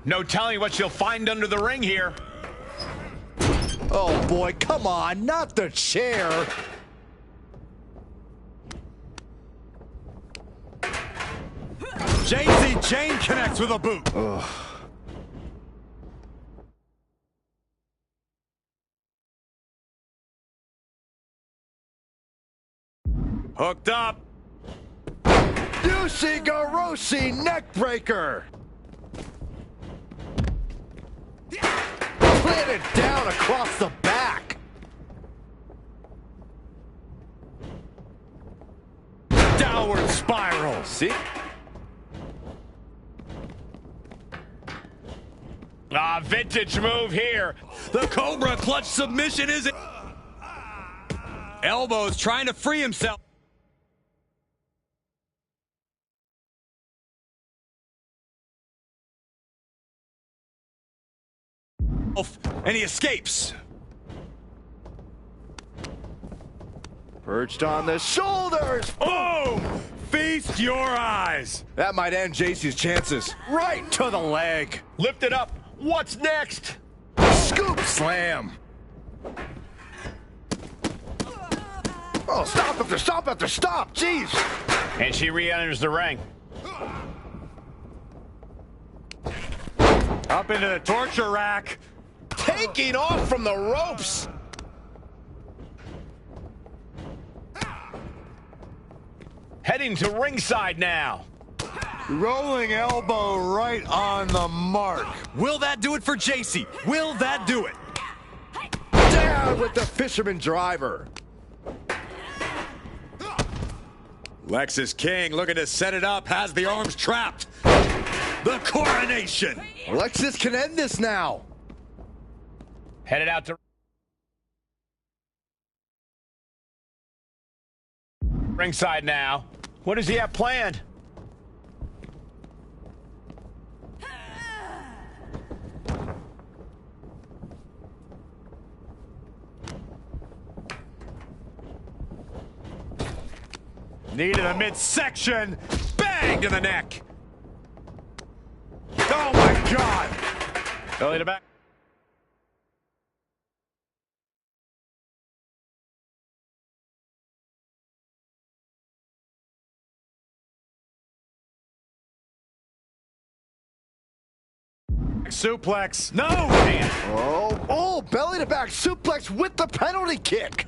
No telling what she'll find under the ring here. Oh boy, come on, not the chair. JC chain connects with a boot. Ugh. Hooked up. Yushi neck breaker. Planted down across the back. Downward spiral. See? Vintage move here. The Cobra clutch submission is it. Elbows trying to free himself. And he escapes. Perched on the shoulders. Boom! Feast your eyes. That might end JC's chances. Right to the leg. Lift it up. What's next? Scoop slam. Oh, stop after stop after stop. Jeez. And she re-enters the ring. Up into the torture rack. Taking off from the ropes. Heading to ringside now. Rolling elbow right on the mark. Will that do it for JC? Will that do it? Down with the fisherman driver. Lexus King looking to set it up, has the arms trapped. The coronation. Lexus can end this now. Headed out to ringside now. What does he have planned? Knee to the midsection. Bang to the neck. Oh my God. Belly to back. Suplex. No. Oh, belly to back suplex with the penalty kick.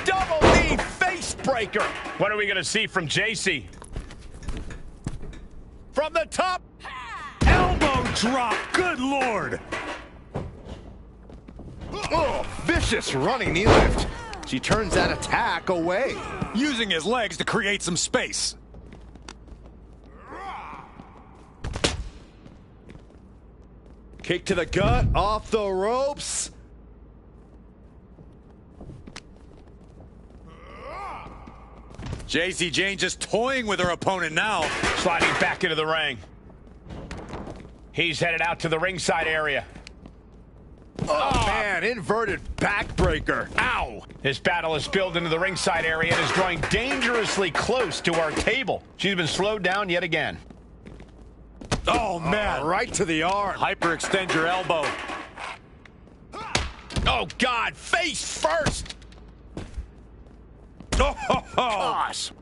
Double knee face breaker. What are we going to see from JC? From the top. Elbow drop. Good Lord. Oh, vicious running knee lift. She turns that attack away. Using his legs to create some space. Kick to the gut, off the ropes. JC Jane just toying with her opponent now. Sliding back into the ring. He's headed out to the ringside area. Oh, man, inverted backbreaker. Ow! This battle is spilled into the ringside area and is drawing dangerously close to our table. She's been slowed down yet again. Oh, man. Right to the arm. Hyperextend your elbow. Oh, God. Face first. Oh, Gosh.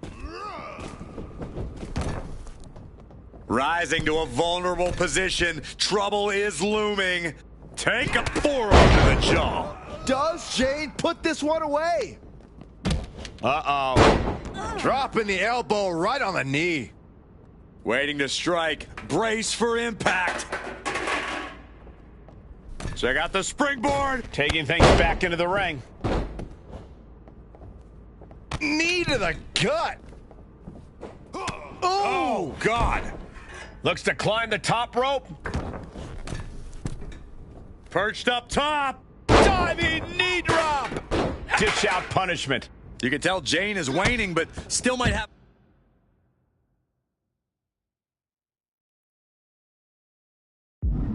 Rising to a vulnerable position. Trouble is looming. Take a forearm to the jaw. Does Jane put this one away? Uh-oh. Dropping the elbow right on the knee. Waiting to strike. Brace for impact. Check out the springboard. Taking things back into the ring. Knee to the gut. Oh, God. Looks to climb the top rope. Perched up top. Diving knee drop. Dish out punishment. You can tell Jane is waning, but still might have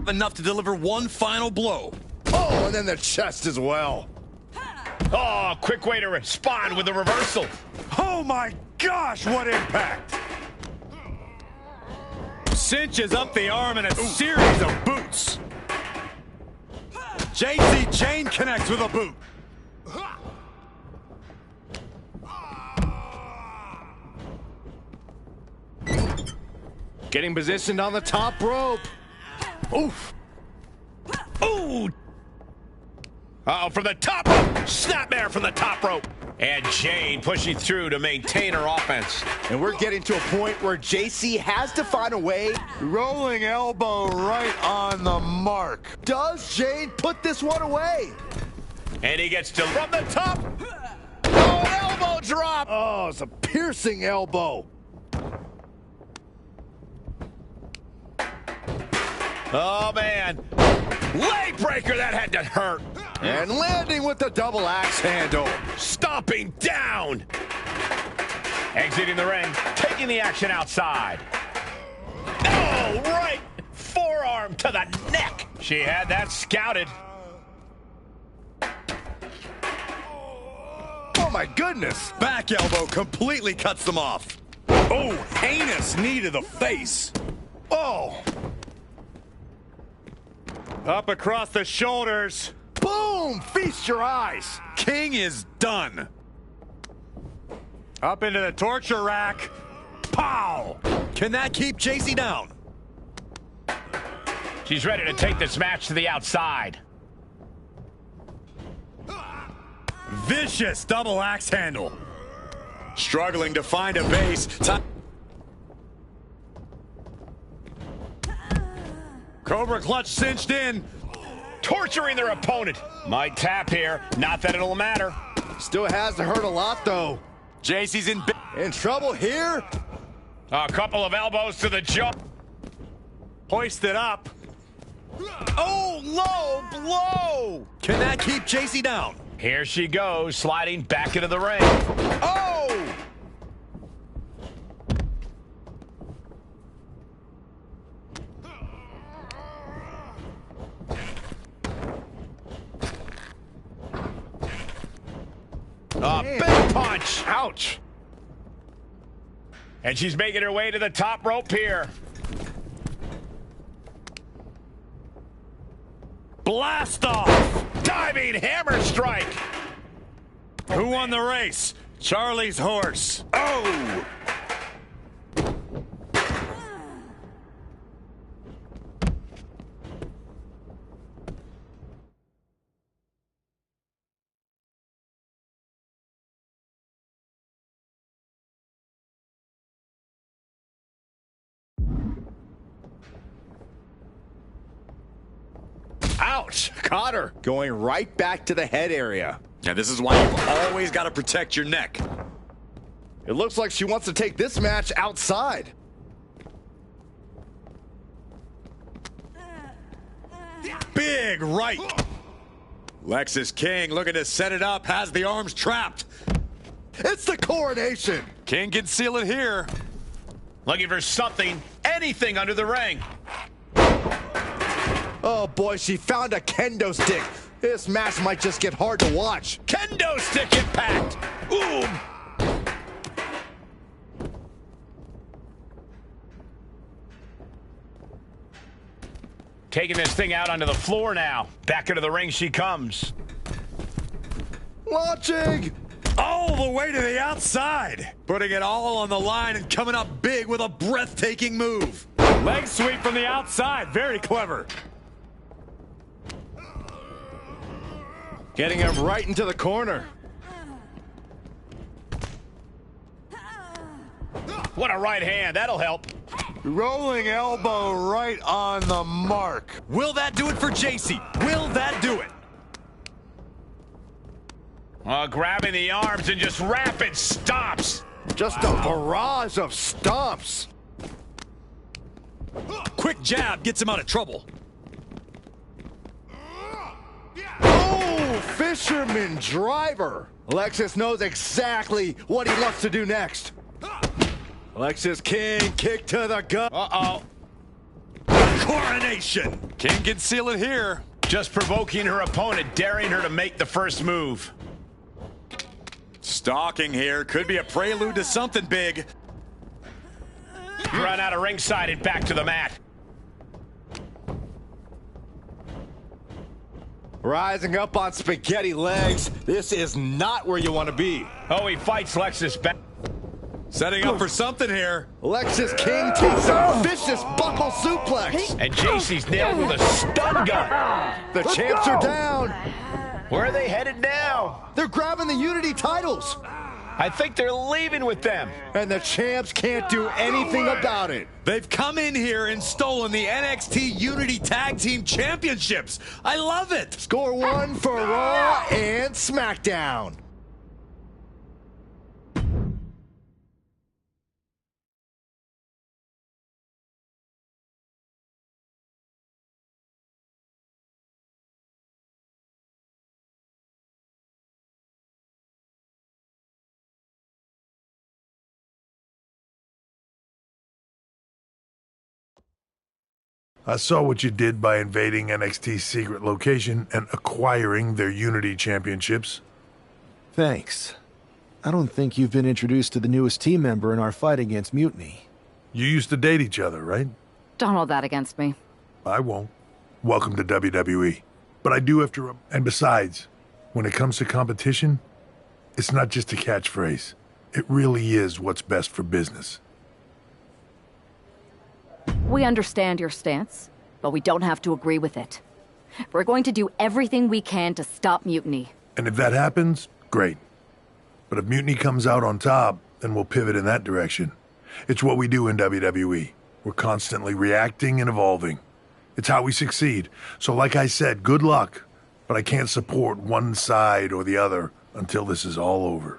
enough to deliver one final blow. Oh, and then the chest as well. Oh, quick way to respond with a reversal. Oh, my gosh, what impact. Cinches up the arm in a series of boots. JC Jane connects with a boot. Getting positioned on the top rope. Oof. Ooh. Uh-oh, from the top rope. Snapmare from the top rope. And Jane pushing through to maintain her offense. And we're getting to a point where JC has to find a way. Rolling elbow right on the mark. Does Jane put this one away? And he gets to from the top. Oh, elbow drop. Oh, it's a piercing elbow. Oh, man. Leg breaker, that had to hurt. And landing with the double axe handle. Stomping down. Exiting the ring, taking the action outside. Oh, right. Forearm to the neck. She had that scouted. Oh, my goodness. Back elbow completely cuts them off. Oh, heinous knee to the face. Oh. Up across the shoulders. Boom! Feast your eyes. King is done. Up into the torture rack. Pow! Can that keep JC down? She's ready to take this match to the outside. Vicious double axe handle. Struggling to find a base. Cobra clutch cinched in. Torturing their opponent. Might tap here. Not that it'll matter. Still has to hurt a lot, though. JC's in trouble here. A couple of elbows to the jaw. Hoisted up. Oh, low blow. Can that keep JC down? Here she goes, sliding back into the ring. Oh! A big punch. Ouch. And she's making her way to the top rope here. Blast off. Diving hammer strike. Who won the race? Charlie's horse. Oh! Ouch, caught her. Going right back to the head area. Yeah, this is why you've always got to protect your neck. It looks like she wants to take this match outside. Big right. Lexis King looking to set it up, has the arms trapped. It's the coronation. King can seal it here. Looking for something, anything under the ring. Oh boy, she found a kendo stick. This match might just get hard to watch. Kendo stick impact. Ooh. Taking this thing out onto the floor now. Back into the ring she comes. Launching. All the way to the outside. Putting it all on the line and coming up big with a breathtaking move. Leg sweep from the outside. Very clever. Getting him right into the corner. What a right hand. That'll help. Rolling elbow right on the mark. Will that do it for JC? Will that do it? Grabbing the arms and just rapid stomps. Just a barrage of stomps. Quick jab gets him out of trouble. Oh, fisherman driver. Lexis knows exactly what he wants to do next. Lexis King, kick to the gut. Uh-oh. Coronation. King can seal it here. Just provoking her opponent, daring her to make the first move. Stalking here. Could be a prelude to something big. Run out of ringside and back to the mat. Rising up on spaghetti legs. This is not where you want to be. Oh, he fights Lexis back. Setting up for something here. Lexis King takes a vicious buckle suplex. And JC's nailed with a stun gun. The champs are down. Where are they headed now? They're grabbing the Unity titles. I think they're leaving with them. And the champs can't do anything about it. They've come in here and stolen the NXT Unity Tag Team Championships. I love it. Score one for Raw and SmackDown. I saw what you did by invading NXT's secret location and acquiring their Unity championships. Thanks. I don't think you've been introduced to the newest team member in our fight against Mutiny. You used to date each other, right? Don't hold that against me. I won't. Welcome to WWE. But I do have to... And besides, when it comes to competition, it's not just a catchphrase. It really is what's best for business. We understand your stance, but we don't have to agree with it. We're going to do everything we can to stop Mutiny. And if that happens, great. But if Mutiny comes out on top, then we'll pivot in that direction. It's what we do in WWE. We're constantly reacting and evolving. It's how we succeed. So like I said, good luck. But I can't support one side or the other until this is all over.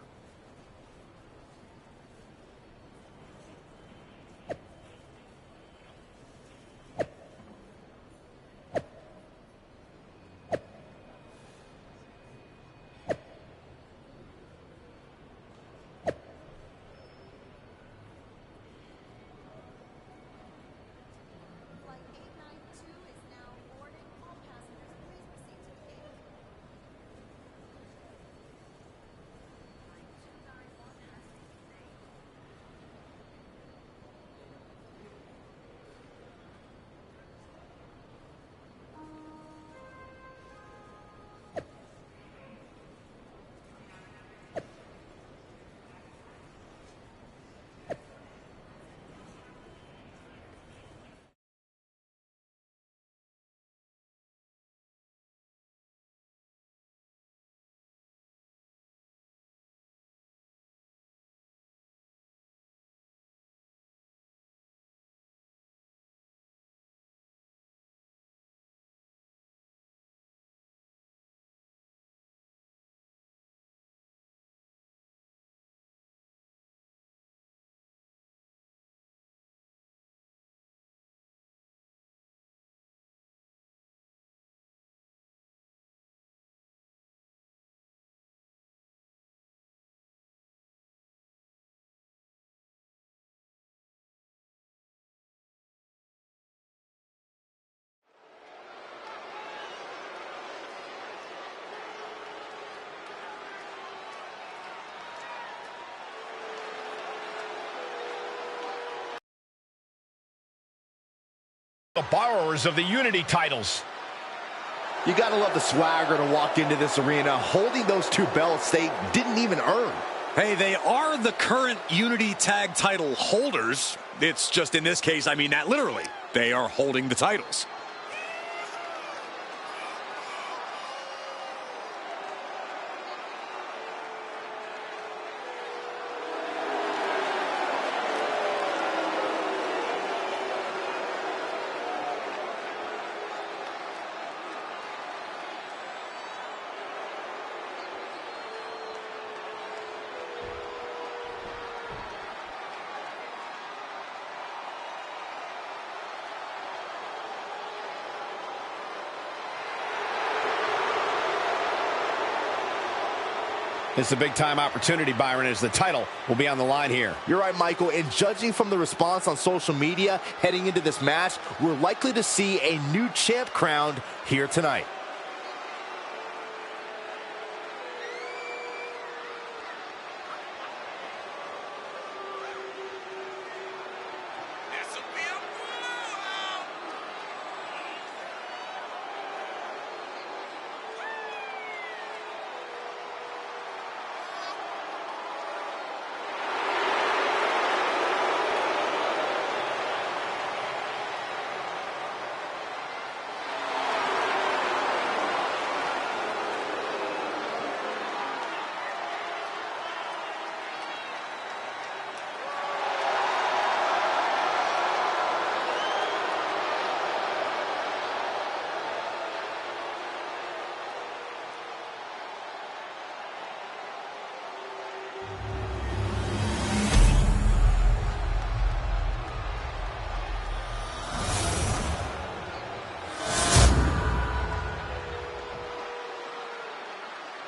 The borrowers of the Unity titles. You gotta love the swagger to walk into this arena holding those two belts they didn't even earn. Hey, they are the current Unity tag title holders. It's just in this case, I mean that literally. They are holding the titles. It's a big-time opportunity, Byron, as the title will be on the line here. You're right, Michael, and judging from the response on social media heading into this match, we're likely to see a new champ crowned here tonight.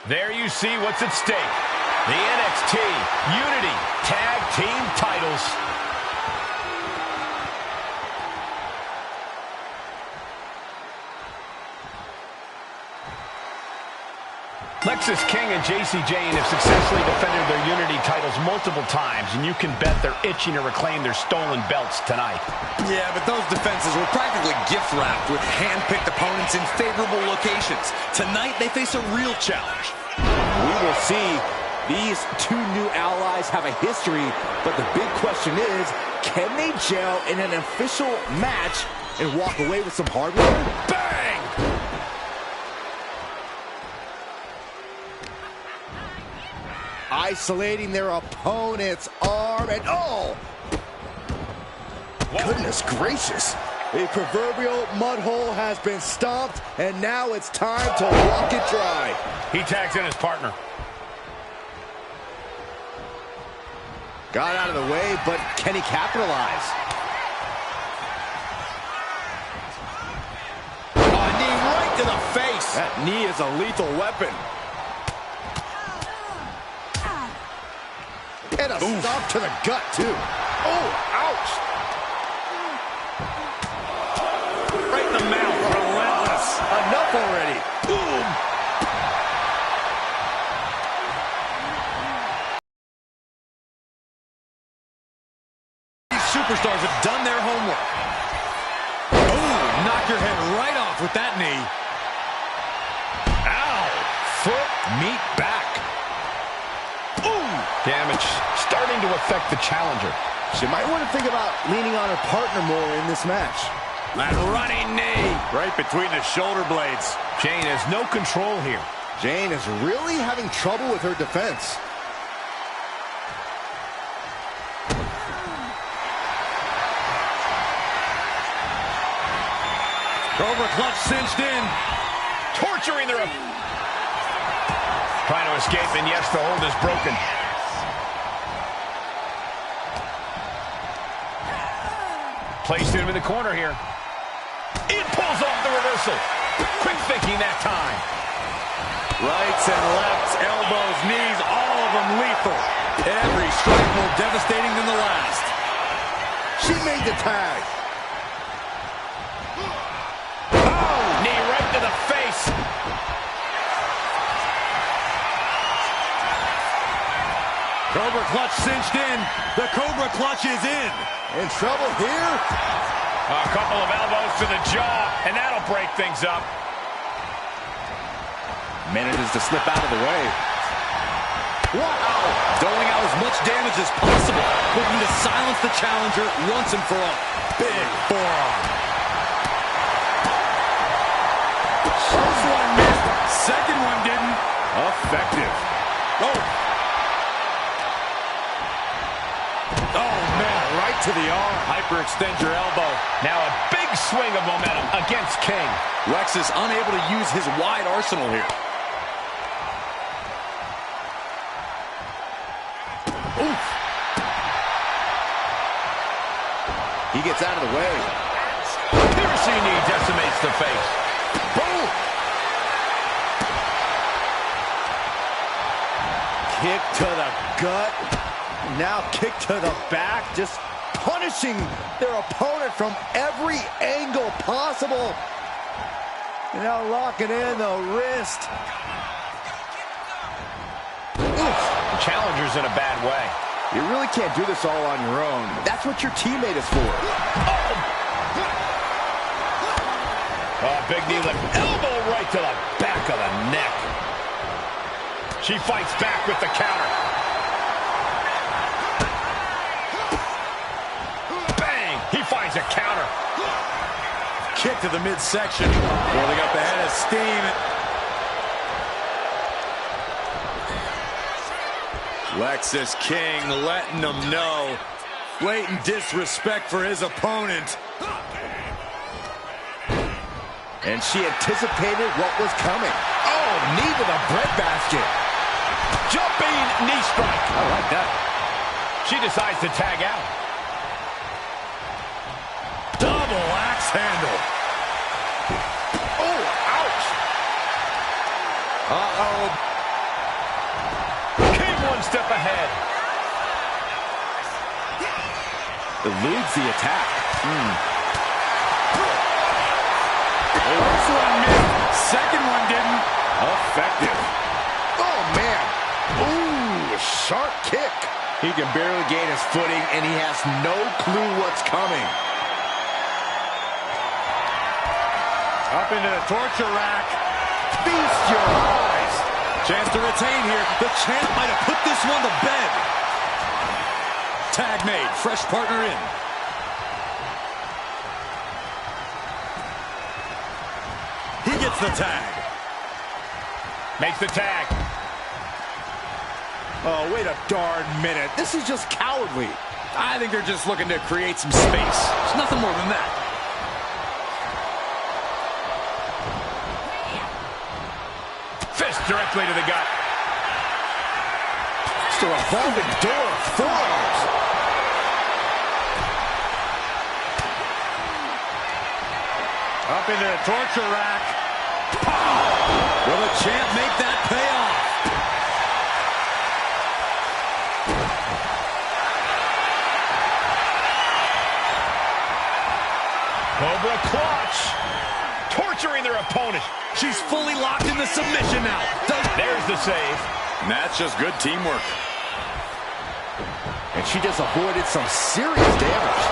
There you see what's at stake. The NXT Unity Tag Team titles. Lexis King and JC Jane have successfully defended their Unity titles multiple times, and you can bet they're itching to reclaim their stolen belts tonight. Yeah, but those defenses were practically gift-wrapped with hand-picked opponents in favorable locations. Tonight, they face a real challenge. We will see. These two new allies have a history, but the big question is, can they gel in an official match and walk away with some hardware? Bang! Isolating their opponent's arm, and oh! Whoa. Goodness gracious. The proverbial mud hole has been stomped, and now it's time to walk it dry. He tags in his partner. Got out of the way, but can he capitalize? A knee right to the face. That knee is a lethal weapon. And a stomp to the gut, too. Oh, ouch. Right in the mouth. Relentless. Enough already. Boom. Superstars have done their homework. Oh, knock your head right off with that knee. Ow! Foot, meet back. Ooh! Damage starting to affect the challenger. She might want to think about leaning on her partner more in this match. That running knee right between the shoulder blades. Jane has no control here. Jane is really having trouble with her defense. Cobra clutch cinched in. Torturing their... Trying to escape, and yes, the hold is broken. Placed him in the corner here. It pulls off the reversal. Quick thinking that time. Rights and lefts, elbows, knees, all of them lethal. Every strike more devastating than the last. She made the tag. Knee right to the face. Cobra clutch cinched in. The Cobra clutch is in. In trouble here. A couple of elbows to the jaw, and that'll break things up. Manages to slip out of the way. Wow! Doling out as much damage as possible, looking to silence the challenger once and for all. Big forearm. First one missed, second one didn't. Effective. Oh! Oh, man, right to the arm. Hyperextend your elbow. Now a big swing of momentum against King. Lex is unable to use his wide arsenal here. Oof. He gets out of the way. Piercing knee decimates the face. Boom! Kick to the gut. Now kick to the back. Just punishing their opponent from every angle possible. And now locking in the wrist. Challenger's in a bad way. You really can't do this all on your own. That's what your teammate is for. Oh, big knee lift. Elbow right to the back of the neck. She fights back with the counter. Bang! He finds a counter. Kick to the midsection. Building up a head of steam. Lexus King letting them know. Blatant disrespect for his opponent. And she anticipated what was coming. Oh, knee to the breadbasket. Jumping knee strike. I like that. She decides to tag out. Double axe handle. Oh, ouch. Uh-oh. One step ahead. Eludes the attack. First one missed, second one didn't. Effective. Oh, man. Ooh, sharp kick. He can barely gain his footing, and he has no clue what's coming. Up into the torture rack. Feast your eyes. Chance to retain here. The champ might have put this one to bed. Tag made. Fresh partner in. He gets the tag. Makes the tag. Oh, wait a darn minute. This is just cowardly. I think they're just looking to create some space. There's nothing more than that. Fist directly to the gut. It's a revolving door of forearms. Up into the torture rack. Will the champ make that pay off? Cobra clutch. Torturing their opponent. She's fully locked into submission now. There's the save. And that's just good teamwork. And she just avoided some serious damage.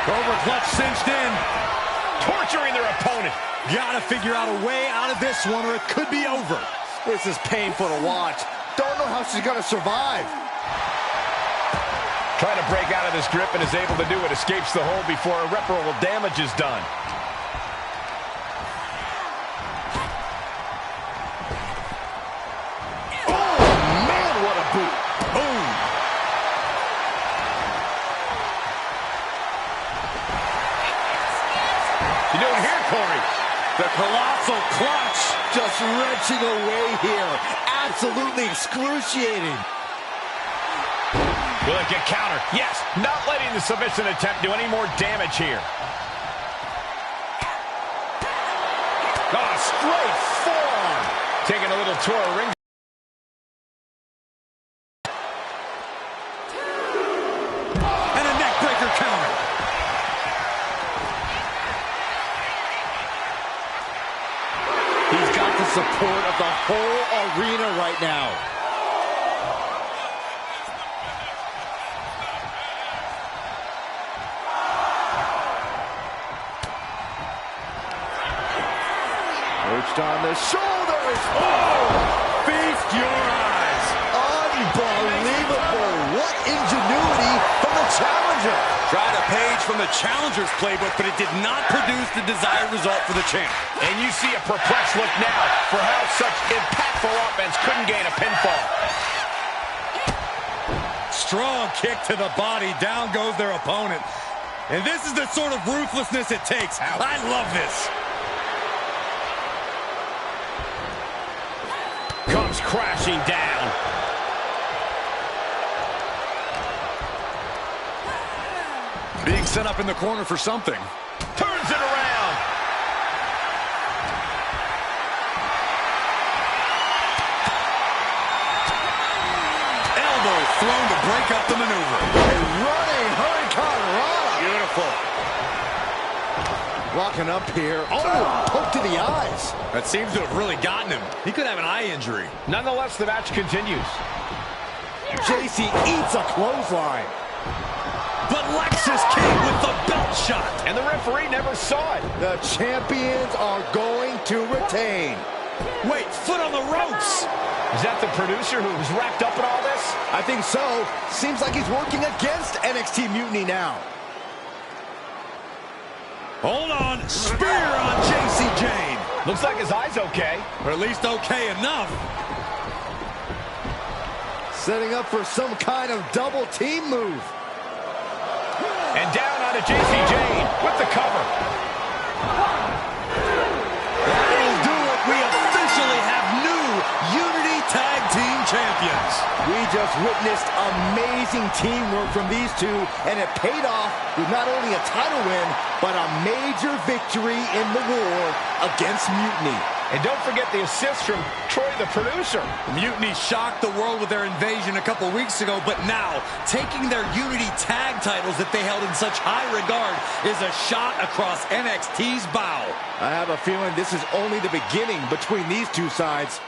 Cobra clutch cinched in. Torturing their opponent. Gotta figure out a way out of this one or it could be over. This is painful to watch. Don't know how she's gonna survive. Trying to break out of this grip and is able to do it. Escapes the hold before irreparable damage is done. Oh, man, what a boot. Boom. You doing here, Corey? The colossal clutch. Just wrenching away here. Absolutely excruciating. Will it get countered? Yes. Not letting the submission attempt do any more damage here. Oh, straight forearm. Taking a little tour of ring. And a neckbreaker counter. He's got the support of the whole arena right now. Perched on the shoulders. Oh! Feast your eyes. Unbelievable. What ingenuity from the challenger. Tried a page from the challenger's playbook, but it did not produce the desired result for the champ. And you see a perplexed look now for how such impactful offense couldn't gain a pinfall. Strong kick to the body. Down goes their opponent. And this is the sort of ruthlessness it takes. I love this. Comes crashing down. Being set up in the corner for something. Turns it around. Elbow thrown to break up the maneuver. A running hurricane rana. Beautiful. Locking up here. Oh, poke to the eyes. That seems to have really gotten him. He could have an eye injury. Nonetheless, the match continues. JC eats a clothesline. But Lexus King with the belt shot. And the referee never saw it. The champions are going to retain. Wait, foot on the ropes. Is that the producer who's wrapped up in all this? I think so. Seems like he's working against NXT Mutiny now. Hold on. Spear on JC Jane. Looks like his eye's okay. Or at least okay enough. Setting up for some kind of double team move. And down onto JC Jane with the cover. That'll do it. We officially have new Unity Tag Team Champions. We just witnessed amazing teamwork from these two, and it paid off with not only a title win, but a major victory in the war against Mutiny. And don't forget the assist from Troy, the producer. Mutiny shocked the world with their invasion a couple weeks ago, but now, taking their Unity tag titles that they held in such high regard is a shot across NXT's bow. I have a feeling this is only the beginning between these two sides.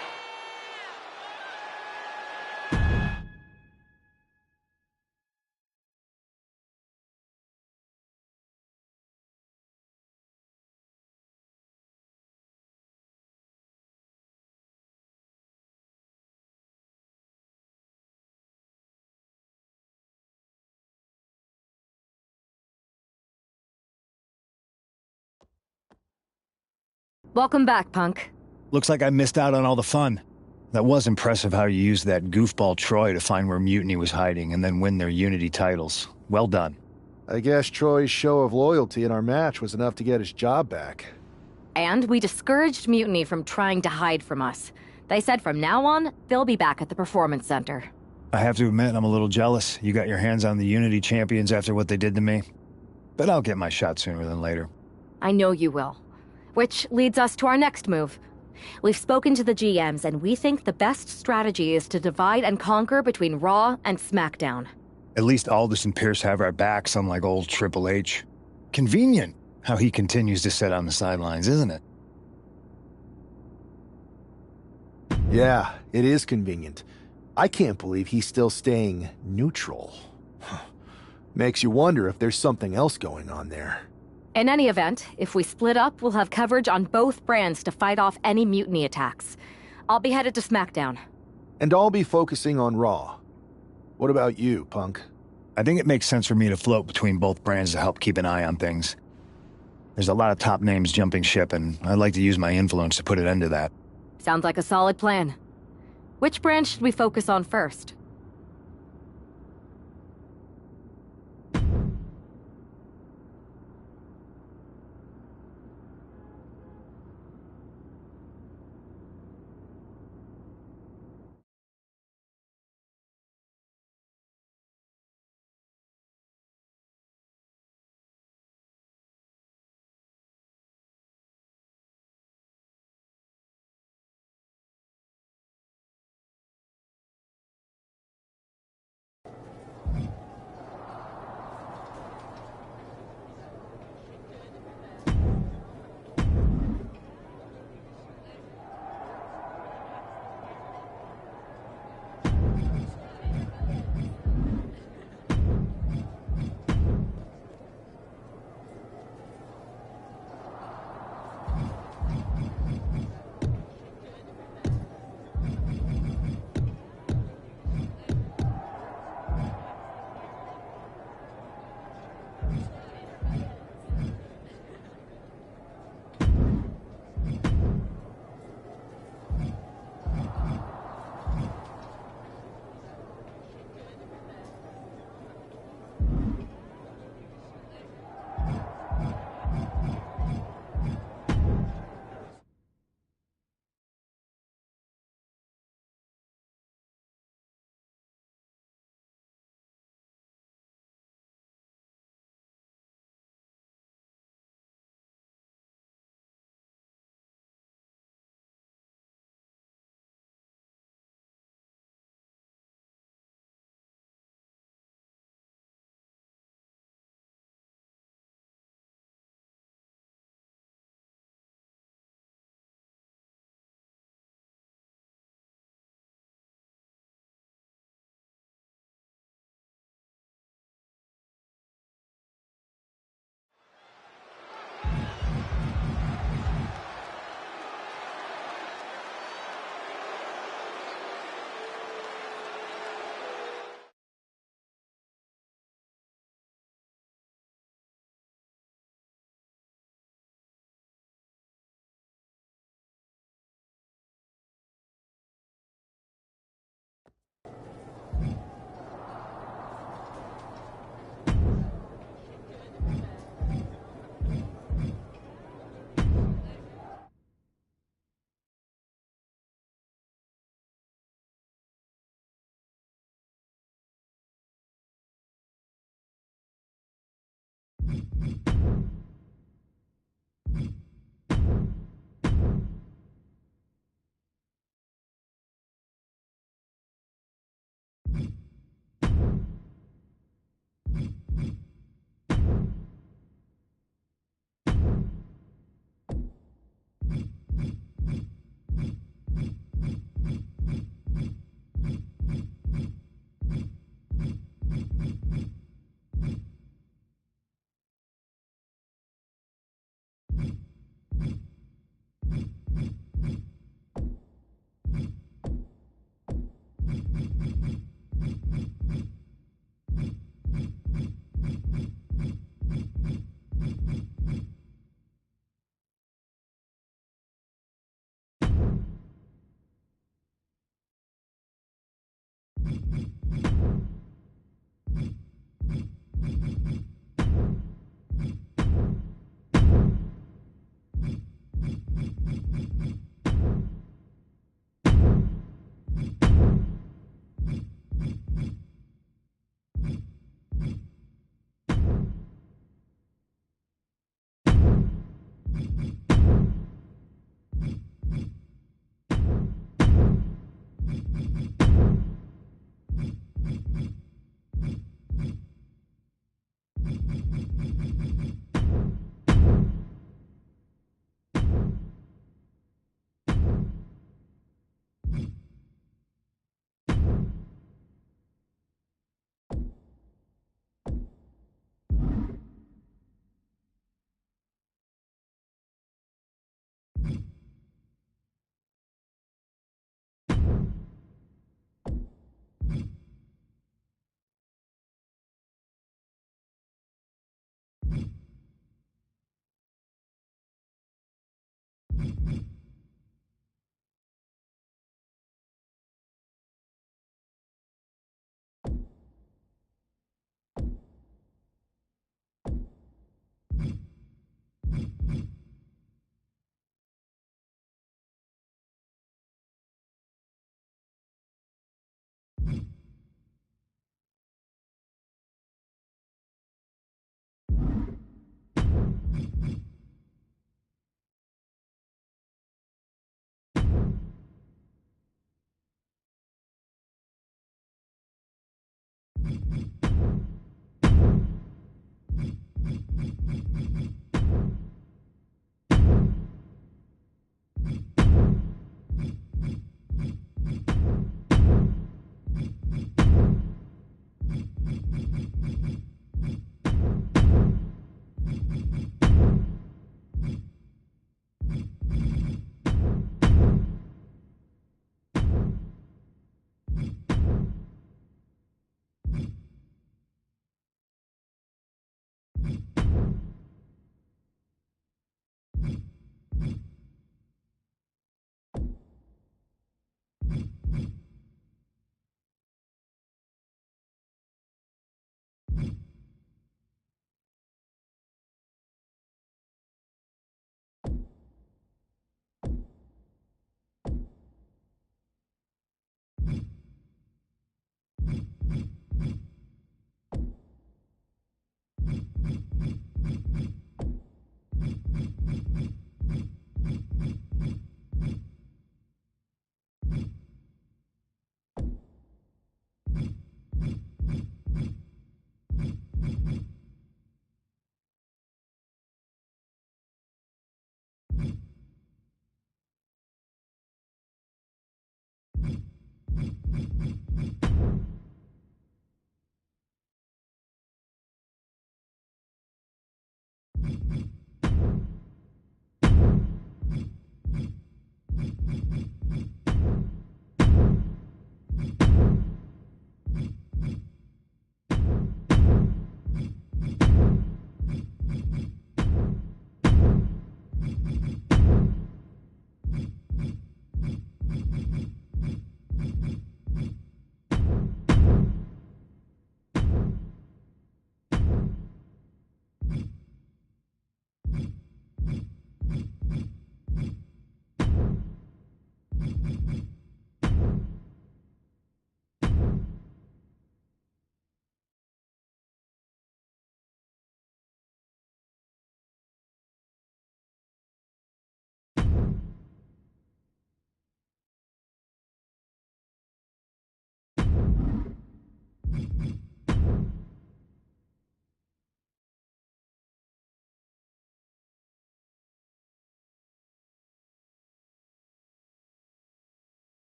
Welcome back, Punk. Looks like I missed out on all the fun. That was impressive how you used that goofball Troy to find where Mutiny was hiding and then win their Unity titles. Well done. I guess Troy's show of loyalty in our match was enough to get his job back. And we discouraged Mutiny from trying to hide from us. They said from now on, they'll be back at the Performance Center. I have to admit, I'm a little jealous. You got your hands on the Unity champions after what they did to me. But I'll get my shot sooner than later. I know you will. Which leads us to our next move. We've spoken to the GMs, and we think the best strategy is to divide and conquer between Raw and SmackDown. At least Aldous and Pierce have our backs, unlike old Triple H. Convenient how he continues to sit on the sidelines, isn't it? Yeah, it is convenient. I can't believe he's still staying neutral. Makes you wonder if there's something else going on there. In any event, if we split up, we'll have coverage on both brands to fight off any Mutiny attacks. I'll be headed to SmackDown. And I'll be focusing on Raw. What about you, Punk? I think it makes sense for me to float between both brands to help keep an eye on things. There's a lot of top names jumping ship, and I'd like to use my influence to put an end to that. Sounds like a solid plan. Which brand should we focus on first?